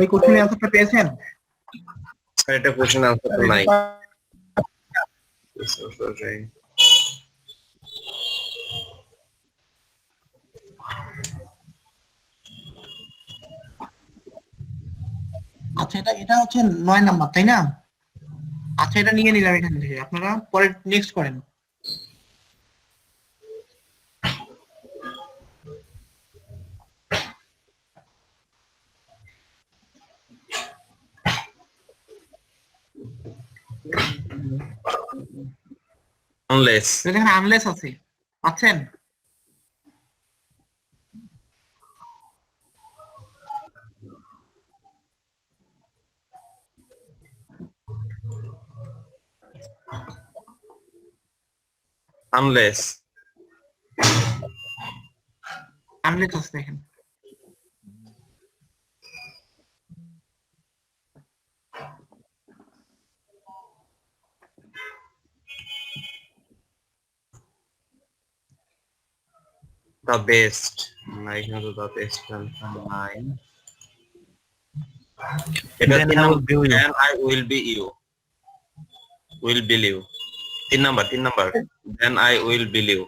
এই কোশ্চেনের অ্যান্সারটা পেয়েছেন? স্যার এটা কোশ্চেন আনসার তো নাই। আচ্ছা এটা হচ্ছে 9 নাম্বার তাই না? আচ্ছা আচ্ছা, এটা নিয়ে নিলাম এখান থেকে, আপনারা পরে নেক্সট করেন। আনলেস এখানে আনলেস আছে, পাচ্ছেন? আনলেস আনলেস আছে দেখেন। the best না এখানে তো the best নাই এটা Then 3 I number will bill you. and I will be you will bill you 3 number then I will bill you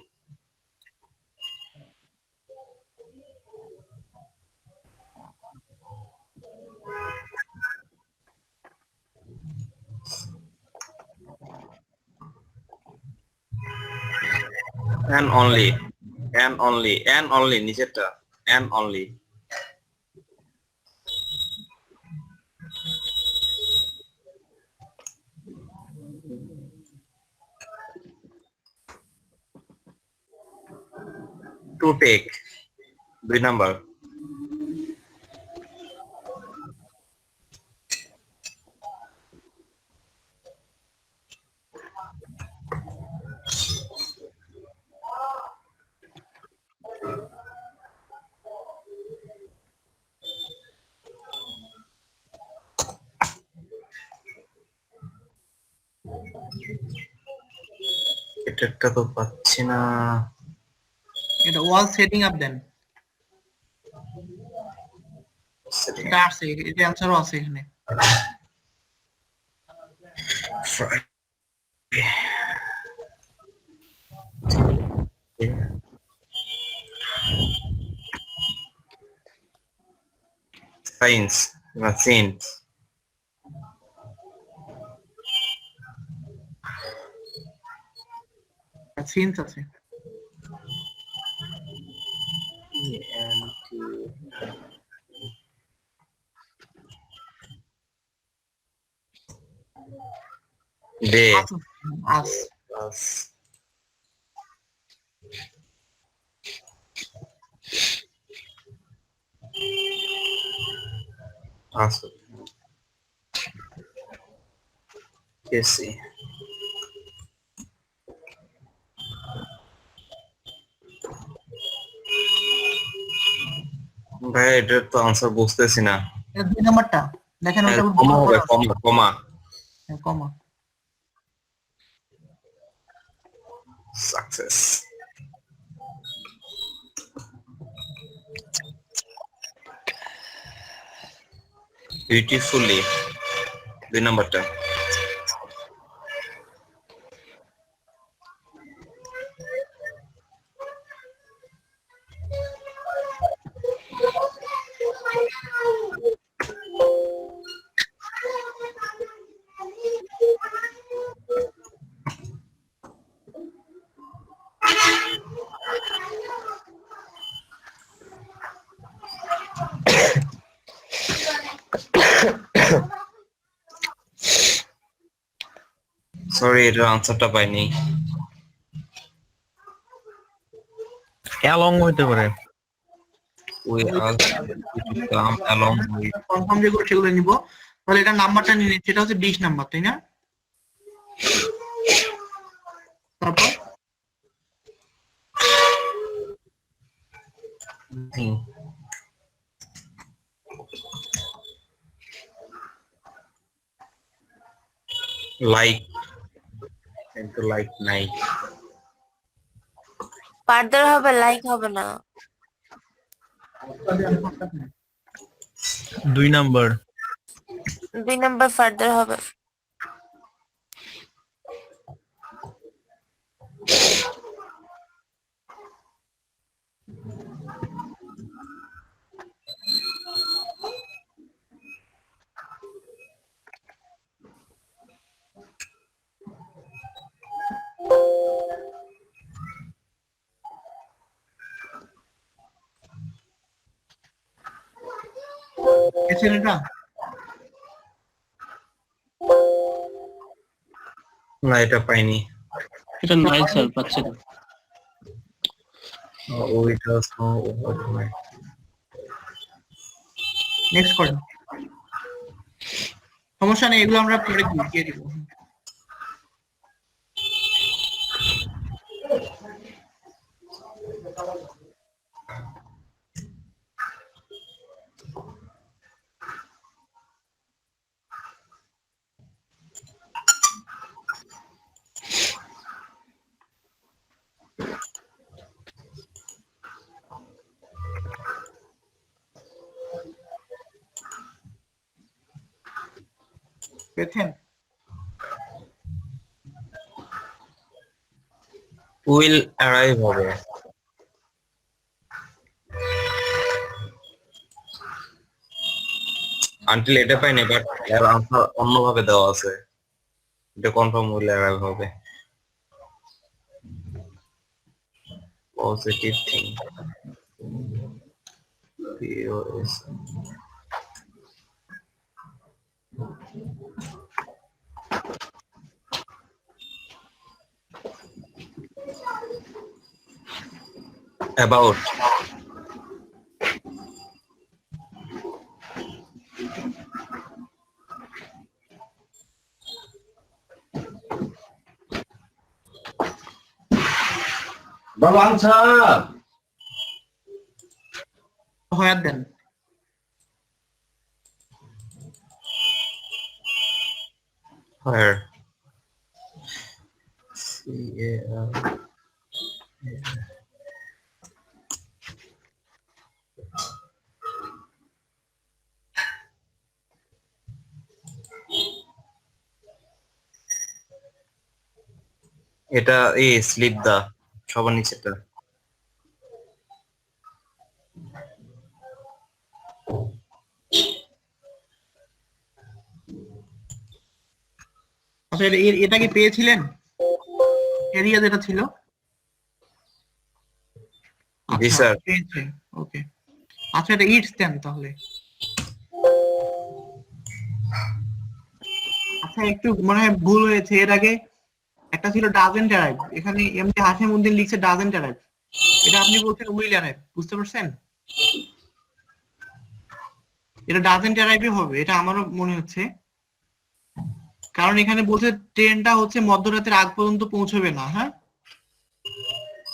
and only নিচেরটা and only to take 2 number এটা তো পাচ্ছি না এটা ওয়াল সেটিং আপ দেন, এটা আছে, এটা অ্যানসারও আছে এখানে। সায়েন্স না সেন্স সিনস আছে। ডে আস আসো কেসি ভাই এটার তো আনসার বুঝতেছি না এটা 2 নাম্বারটা দেখেন, ওটা কমা হবে কমা কমা। সাকসেস বিউটিফুলি 2 নাম্বারটা সরি এটার আনসারটা পাইনি অ্যালং হইতে পারে। we are to come along with confirm যেগুলো সেগুলো নিব। তাহলে এটা নাম্বারটা নিয়ে নিচ্ছি, এটা হচ্ছে 20 নাম্বার, তাই না? তারপর লাইক কিন্তু লাইক নাই ফার্দার হবে, লাইক হবে না। 2 নাম্বার 2 নাম্বার ফার্দার হবে। এই ছেলেটা না এটা পাইনি। এটা নাই স্যার, পাচ্ছি না। ওইটা নেক্সট করেন, সমস্যা নেই, এগুলো আমরা পরে দিয়ে দিব। পেয়েছেন? উইল অ্যারাইভ হবে। আনটিল এটা পাইনি, বাট এর আনসার অন্যভাবে দেওয়া আছে। এটা কনফার্ম উইল অ্যারাইভ হবে। পজিটিভ থিং POS about বাবা আনসার হয়াত দেন। where এটা এই স্লিপ দা সবার নিচেটা। আচ্ছা এটা কি পেয়েছিলেন, এরিয়া যেটা ছিল? জি স্যার। পেয়েছে, ওকে। আচ্ছা এটা ইটস দেন তাহলে। আচ্ছা একটু মনে হয় ভুল হয়েছে, এর আগে একটা ছিল ডাজেন্ট অ্যারাইভ, এখানে এমনি হাশিমউদ্দিন লিখছে ডাজেন্ট অ্যারাইভ, এটা আপনি বলছেন উইল অ্যারাইভ, বুঝতে পারছেন? এটা ডাজেন্ট অ্যারাইভই হবে, এটা আমারও মনে হচ্ছে, কারণ এখানে বলছে ট্রেনটা হচ্ছে মধ্যরাতের আগ পর্যন্ত পৌঁছবে না। হ্যাঁ,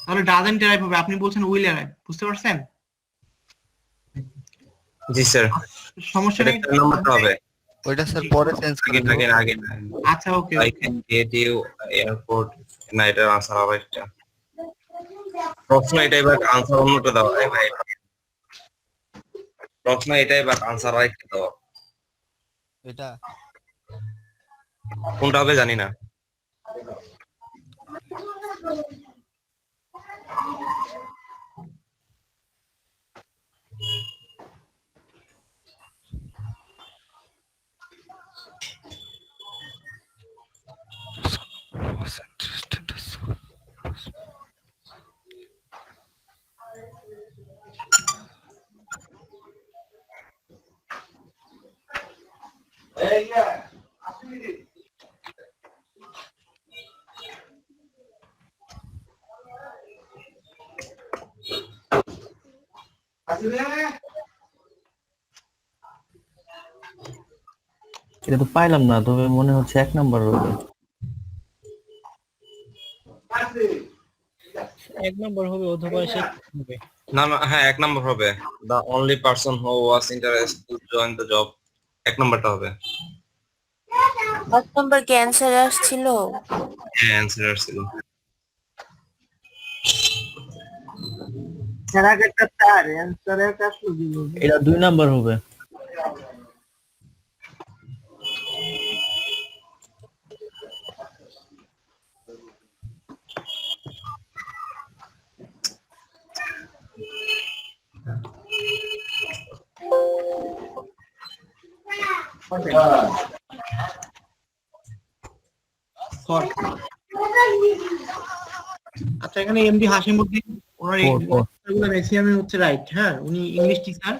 তাহলে ডাজেন্ট অ্যারাইভ হবে, আপনি বলছেন উইল অ্যারাইভ, বুঝতে পারছেন? জি স্যার। সমস্যা নেই, নাম্বারটা হবে ওইটা স্যার পরে চেঞ্জ করে দেব। আগে আচ্ছা ওকে I can get you airport না, এটার আনসার হবে একটা প্রশ্ন, এটাই বা আনসার অন্যটা দাও। ভাই প্রশ্ন এটাই বা আনসার আরেকটা দাও, এটা কোনটা হবে জানি না। এটা তো পাইলাম না, তবে মনে হচ্ছে 1 নাম্বার হবে। 1 নম্বর হবে অথবা সে হবে। না না, হ্যাঁ 1 নম্বর হবে। The only person who was interested to join the job, 1 নম্বরটা হবে। 1 নম্বর কি অ্যানসার আসছিল? হ্যাঁ অ্যানসার ছিল। এটা 2 নাম্বার হবে। আচ্ছা এখানে এমডি হাশিমউদ্দিন ওনার এগুলো ম্যাক্সিমামই হচ্ছে রাইট। হ্যাঁ, উনি ইংলিশ টিচার।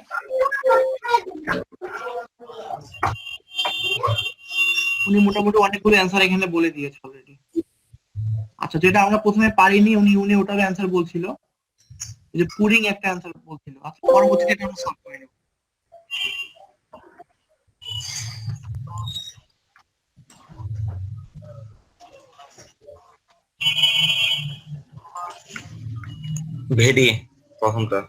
উনি মোটামুটি অনেকগুলো অ্যান্সার এখানে বলে দিয়েছে অলরেডি। আচ্ছা, যেটা আমরা প্রথমে পারিনি উনি উনি ওটার অ্যান্সার বলছিল, এই যে পুডিং একটা অ্যান্সার বলছিল। আচ্ছা, পরবর্তীতে এটা আমরা সলভ করে নেব। ভেরি প্রথমটা।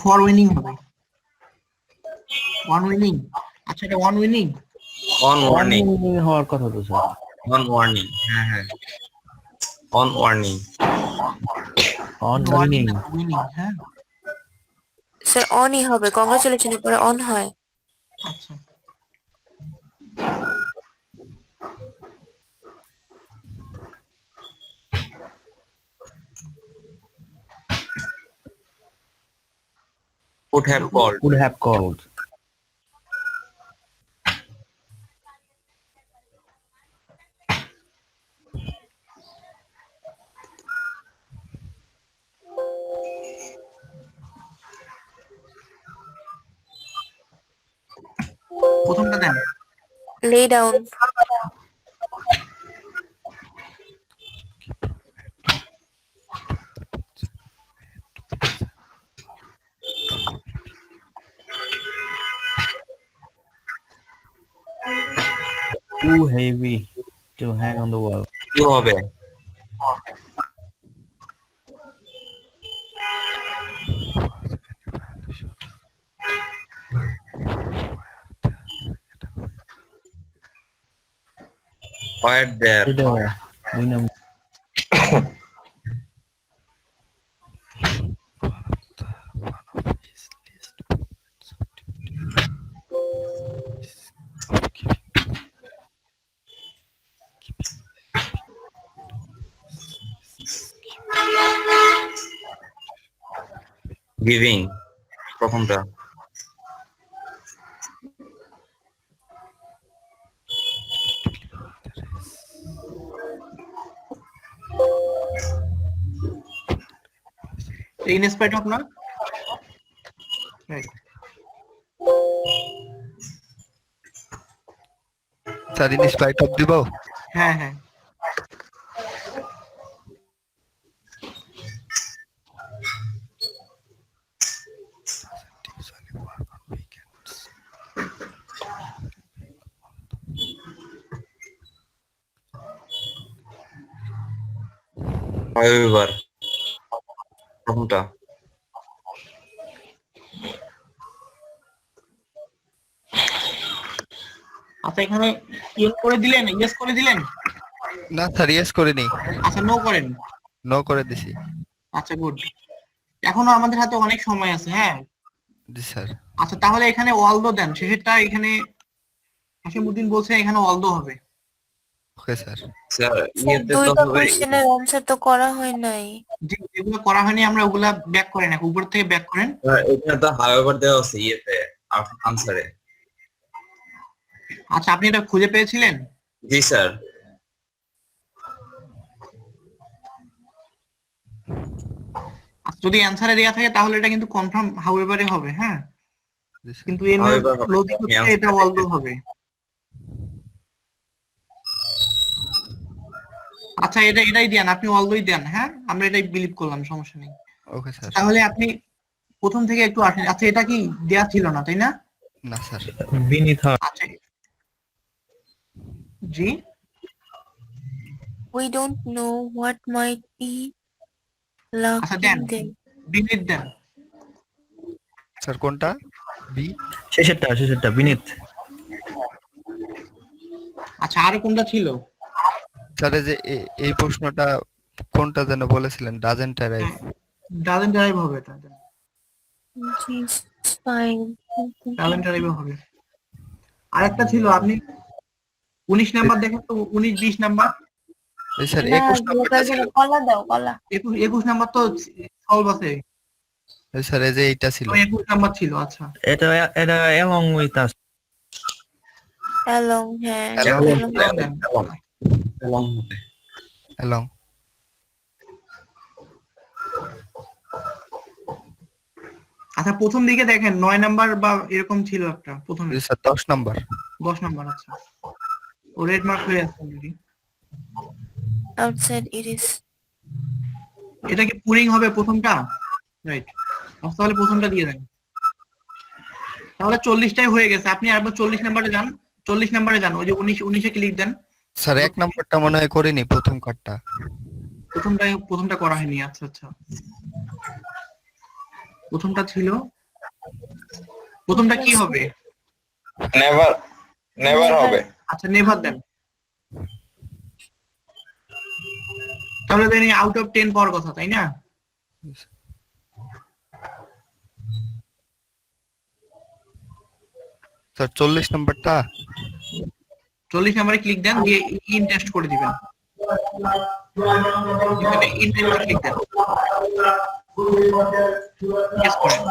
ফর উইনিং হবে, ওয়ান উইনিং। আচ্ছা, এটা ওয়ান উইনিং। অন ওয়ার্নিং, হওয়ার কথা তো স্যার। অন ওয়ার্নিং, হ্যাঁ হ্যাঁ, on warning. On winning, winning. হ্যাঁ। স্যার অনই হবে, কংগ্রাচুলেশন পরে অন হয়। আচ্ছা, Would have called. Would have called. প্রথমটা দেন। Lay down. Too heavy to hang on the wall. কি হবে? Where there? দুই নম্বর। Giving প্রথমটা। ইন স্পাইট অফ না, স্যার ইন স্পাইট অফ দিব। হ্যাঁ হ্যাঁ। However প্রথমটা। আচ্ছা, এখানে ইয়েস করে দিলেন, ইয়েস করে দিলেন। না স্যার ইয়েস করিনি। আচ্ছা, নো করেন। নো করে দিছি। আচ্ছা, গুড। এখনো আমাদের হাতে অনেক সময় আছে। হ্যাঁ, জি স্যার। আচ্ছা, তাহলে এখানে অলদো দেন। শেষেরটা এখানে হাসিমুদ্দিন বলছে এখানে অলদো হবে। Okay sir. স্যার স্যার ইয়েতে তো দুইটা হবে। কোশ্চেনের অ্যানসার তো করা হয় নাই। যে যেগুলো করা হয়নি আমরা ওগুলা ব্যাক করেন, উপর থেকে ব্যাক করেন। এখানে তো however দেওয়া আছে ইয়েতে আনসারে। আচ্ছা, আপনি এটা খুঁজে পেয়েছিলেন? জি স্যার। আচ্ছা, যদি অ্যানসারে দেয়া থাকে তাহলে এটা কিন্তু কনফার্ম হাউএভারে হবে। হ্যাঁ, কিন্তু এমএল However হবে। লজিক হচ্ছে Answer এটা অলদো হবে। আচ্ছা, এটাই দেন, আপনি অলদোই দেন। হ্যাঁ, আমরা এটাই বিলিভ করলাম, সমস্যা নেই। Okay sir. তাহলে আপনি প্রথম থেকে একটু আসেন। আচ্ছা, এটা কি দেয়া ছিল না, তাই না? না স্যার। Beneath her. আচ্ছা, জি। We don't know what might be আচ্ছা, দেন, lurking there. বিলিভ দেন। স্যার কোনটা? বি। শেষেরটা beneath. আচ্ছা, আর কোনটা ছিল? স্যার এই যে এই প্রশ্নটা কোনটা যেন বলেছিলেন? Doesn't arrive. ডাজেন্ট অ্যারাইভ হবে এটা। She's fine. ডাজেন্ট অ্যারাইভ হবে। আরেকটা ছিল, আপনি 19 নাম্বার দেখেন তো, 19 20 নাম্বার। এই স্যার না, 21 নাম্বারটা ছিল। কলা দাও, কলা। 21 নাম্বার তো সলভ আছে। এই স্যার এই যে এইটা ছিল। 21 নাম্বার ছিল। আচ্ছা, এটা along with us. Along, হ্যাঁ। Along. along. অ্যালং। আচ্ছা প্রথম দিকে দেখেন 9 নাম্বার বা এরকম ছিল একটা প্রথমে। জি স্যার 10 নাম্বার। 10 নাম্বার আচ্ছা। ও রেড মার্ক হয়ে আছে অলরেডি। Outside Aries. এটা কি পুরিং হবে প্রথমটা? রাইট। তাহলে প্রথমটা দিয়ে দেন। তাহলে 40টাই হয়ে গেছে। আপনি আবার 40 নাম্বারে যান। 40 নাম্বারে যান। ওই যে 19 ক্লিক দেন। স্যার 1 নাম্বারটা মনে হয় করিনি, প্রথম কার্ডটা। প্রথমটা করা হয়নি। আচ্ছা আচ্ছা। প্রথমটা ছিল, প্রথমটা কি হবে? নেভার নেভার হবে। আচ্ছা নেভার দেন। তাহলে দেন আউট অফ 10 পাওয়ার কথা, তাই না? স্যার 40 নাম্বারটা। 40 নাম্বারে ক্লিক দেন, দিয়ে ইন টেস্ট করে দিবেন। এখানে ইন টেস্ট ক্লিক দেন। Yes করেন।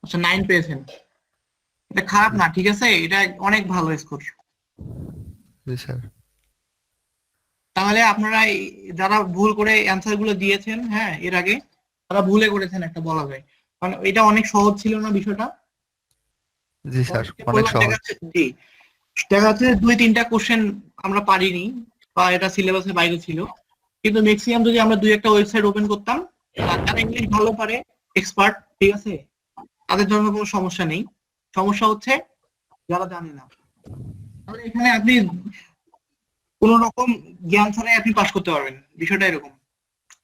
আচ্ছা 9 পেয়েছেন। এটা খারাপ না, ঠিক আছে? এটা অনেক ভালো স্কোর। জি স্যার। তাহলে আপনারা যারা ভুল করে অ্যান্সার গুলো দিয়েছেন, হ্যাঁ এর আগে তারা ভুলে করেছেন একটা বলা যায়, কারণ এটা অনেক সহজ ছিল না বিষয়টা। জি স্যার অনেক সহজ। জি, দেখা যাচ্ছে 2-3টা কোশ্চেন আমরা পারিনি বা এটা সিলেবাসের বাইরে ছিল, কিন্তু ম্যাক্সিমাম যদি আমরা 2-একটা ওয়েবসাইট ওপেন করতাম, যারা ইংলিশ ভালো পারে, এক্সপার্ট, ঠিক আছে, তাদের জন্য কোনো সমস্যা নেই। সমস্যা হচ্ছে যারা জানে না। তাহলে এখানে আপনি কোন রকম জ্ঞান ছাড়াই আপনি পাস করতে পারবেন, বিষয়টা এরকম।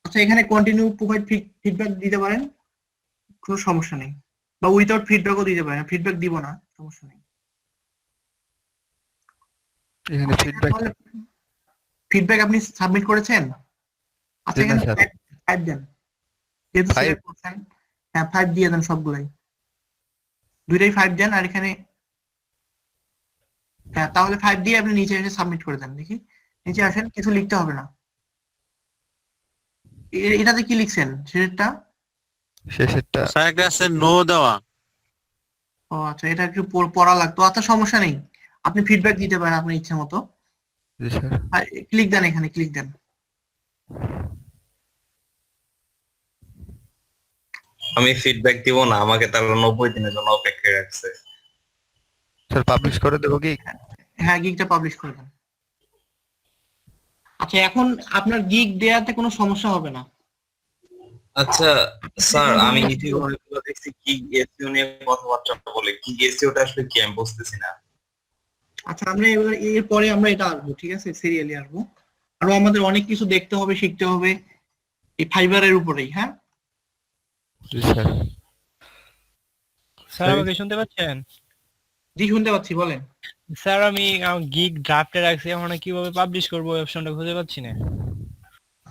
আচ্ছা এখানে কন্টিনিউ প্রোভাইড ফিডব্যাক দিতে পারেন, কোনো সমস্যা নেই, বা উইদাউট ফিডব্যাকও দিতে পারেন, ফিডব্যাক দিব না, সমস্যা নেই। এখানে ফিডব্যাক আপনি সাবমিট করেছেন? আচ্ছা এখানে 5 দেন, যেহেতু সিলেক্ট করছেন। হ্যাঁ 5 দিয়ে দেন সবগুলাই, দুইটাই 5 দেন। আর এখানে হ্যাঁ তাহলে 5 দিয়ে আপনি নিচে এসে সাবমিট করে দেন। দেখি নিচে আসেন, কিছু লিখতে হবে না। এটাতে কি লিখছেন শেষেরটা? শেষেরটা স্যার একটা আছে নো দেওয়া। ও আচ্ছা, এটা একটু পড়া লাগতো। আচ্ছা সমস্যা নেই, আপনি ফিডব্যাক দিতে পারেন আপনার ইচ্ছা মতো। জি স্যার। আর ক্লিক দেন, এখানে ক্লিক দেন। আমি ফিডব্যাক দিব না, আমাকে তারা 90 দিনের জন্য অপেক্ষায় রাখছে। স্যার পাবলিশ করে দেবো কি? হ্যাঁ গিগটা পাবলিশ করে দেন। আচ্ছা এখন আপনার গিগ দেওয়াতে কোনো সমস্যা হবে না। আচ্ছা স্যার, আমি ইউটিউবে দেখছি কি এসইও নিয়ে কথাবার্তা বলে, কি এসইওটা আসলে কি আমি বুঝতেছি না। আচ্ছা আমরা এবার এরপরে আমরা এটা আসবো, ঠিক আছে, সিরিয়ালি আসবো। আরো আমাদের অনেক কিছু দেখতে হবে, শিখতে হবে এই ফাইবারের উপরেই। হ্যাঁ জি স্যার। স্যার আমাকে শুনতে পাচ্ছেন? জি শুনতে পাচ্ছি, বলেন। স্যার আমি গিগ ড্রাফটে রাখছি, এখন কিভাবে পাবলিশ করব ওই অপশনটা খুঁজে পাচ্ছি না।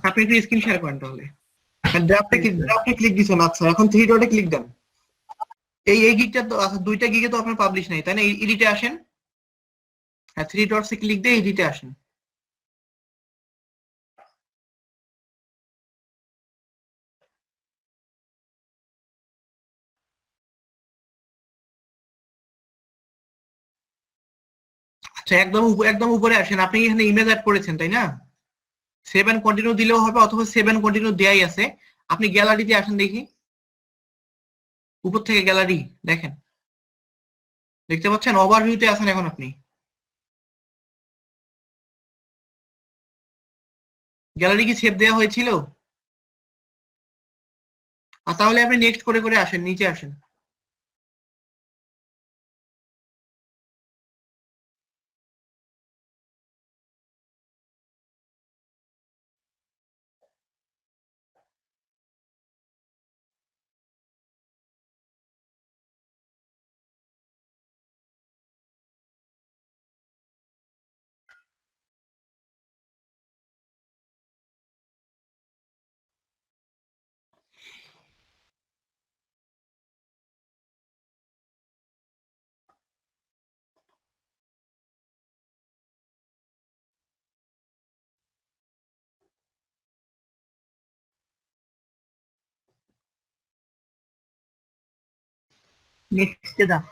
আপনি একটু স্ক্রিন শেয়ার করেন তাহলে। ড্রাফটে ক্লিক দিছেন, আচ্ছা এখন 3 ডটে ক্লিক দেন। এই গিগটা তো আচ্ছা, দুইটা গিগে তো আপনার পাবলিশ নাই, তাই না? এডিটে আসেন। হ্যাঁ 3 ডটসে ক্লিক দিয়ে এডিটে আসেন। আচ্ছা একদম উপরে আসেন। আপনি এখানে ইমেজ অ্যাড করেছেন, তাই না? 7 কন্টিনিউ দিলেও হবে, অথবা 7 কন্টিনিউ দেয়াই আছে। আপনি গ্যালারিতে আসেন, দেখি উপর থেকে গ্যালারি দেখেন, দেখতে পাচ্ছেন? ওভারভিউতে আছেন এখন আপনি। গ্যালারি কি সেভ দেওয়া হয়েছিল? আর তাহলে আপনি নেক্সট করে করে আসেন, নিচে আসেন। নেক্সটে যান।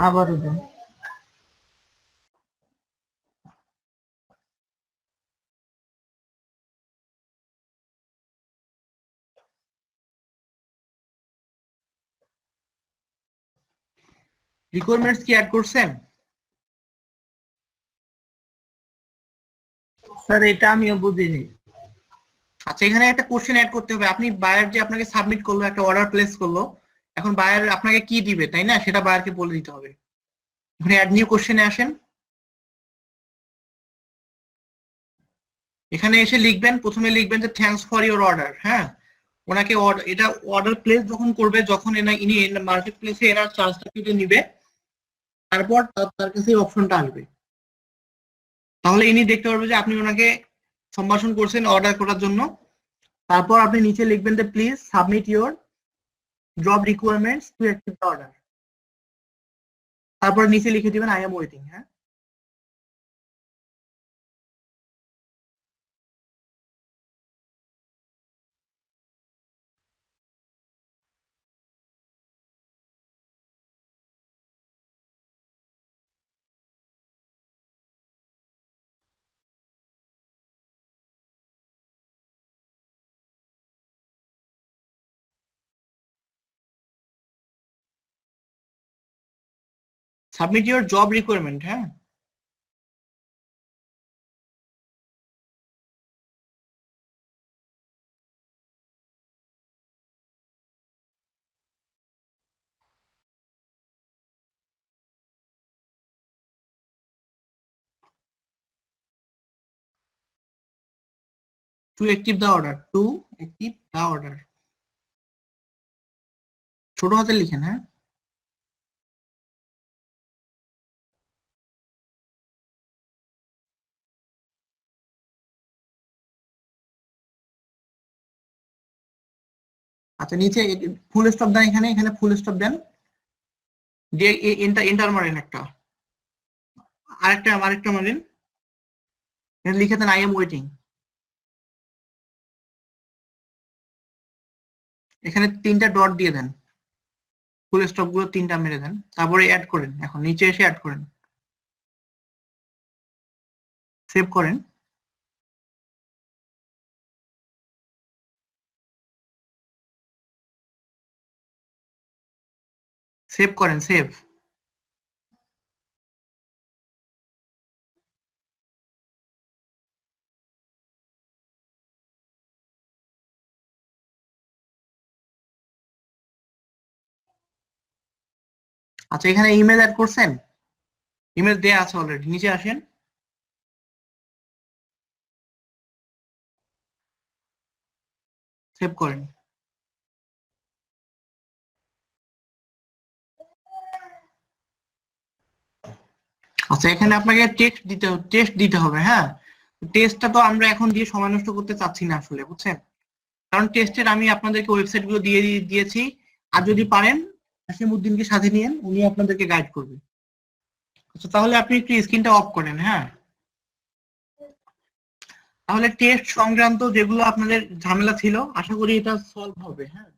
আবারও দেন। রিকোয়ারমেন্টস কি অ্যাড করছেন? স্যার এটা আমিও বুঝিনি। আচ্ছা, এখানে একটা কোশ্চেন অ্যাড করতে হবে। আপনি বায়ার যে আপনাকে সাবমিট করলো, একটা অর্ডার প্লেস করলো, এখন বায়ার আপনাকে কি দিবে তাই না, সেটা বায়ারকে বলে দিতে হবে। এখানে অ্যাড নিউ কোশ্চেনে আসেন, এখানে এসে লিখবেন, প্রথমে লিখবেন যে থ্যাঙ্কস ফর ইওর অর্ডার। হ্যাঁ, ওনাকে এটা অর্ডার প্লেস যখন করবে, যখন ইনি মার্কেট প্লেসে এনার চার্জটা কেটে নিবে, তারপর তার কাছে এই অপশনটা আসবে। তাহলে ইনি দেখতে পারবে যে আপনি ওনাকে সম্ভাষণ করছেন অর্ডার করার জন্য। তারপর আপনি নিচে লিখবেন যে please submit your job requirements to accept the order. তারপর নিচে লিখে দিবেন আই এম ওয়েটিং। হ্যাঁ, সাবমিট ইওর জব রিকোয়ারমেন্ট। হ্যাঁ, to active the order, to active the order, ছোট হাতে লিখেন। হ্যাঁ, আচ্ছা, নিচে ফুল স্টপ দেন, এখানে এখানে ফুল স্টপ দেন, দিয়ে এন্টার মারেন একটা, আরেকটা মারেন, লিখে দেন আই এম ওয়েটিং। এখানে 3টা ডট দিয়ে দেন, ফুল স্টপ গুলো 3টা মেরে দেন, তারপরে অ্যাড করেন। এখন নিচে এসে অ্যাড করেন, সেভ করেন, সেভ করেন, সেভ। আচ্ছা, এখানে ইমেল অ্যাড করছেন, ইমেল দেয়া আছে অলরেডি, নিচে আসেন, সেভ করেন। আচ্ছা, এখানে আপনাকে টেস্ট দিতে হবে। হ্যাঁ, টেস্টটা তো আমরা এখন দিয়ে সময় নষ্ট করতে চাচ্ছি না আসলে, বুঝছেন, কারণ টেস্টের আমি আপনাদেরকে ওয়েবসাইট গুলো দিয়েছি। আর যদি পারেন নাসিমউদ্দিনকে সাথে নিয়েন, উনি আপনাদেরকে গাইড করবে। আচ্ছা, তাহলে আপনি একটু স্ক্রিনটা অফ করেন। হ্যাঁ, তাহলে টেস্ট সংক্রান্ত যেগুলো আপনাদের ঝামেলা ছিল, আশা করি এটা সলভ হবে। হ্যাঁ,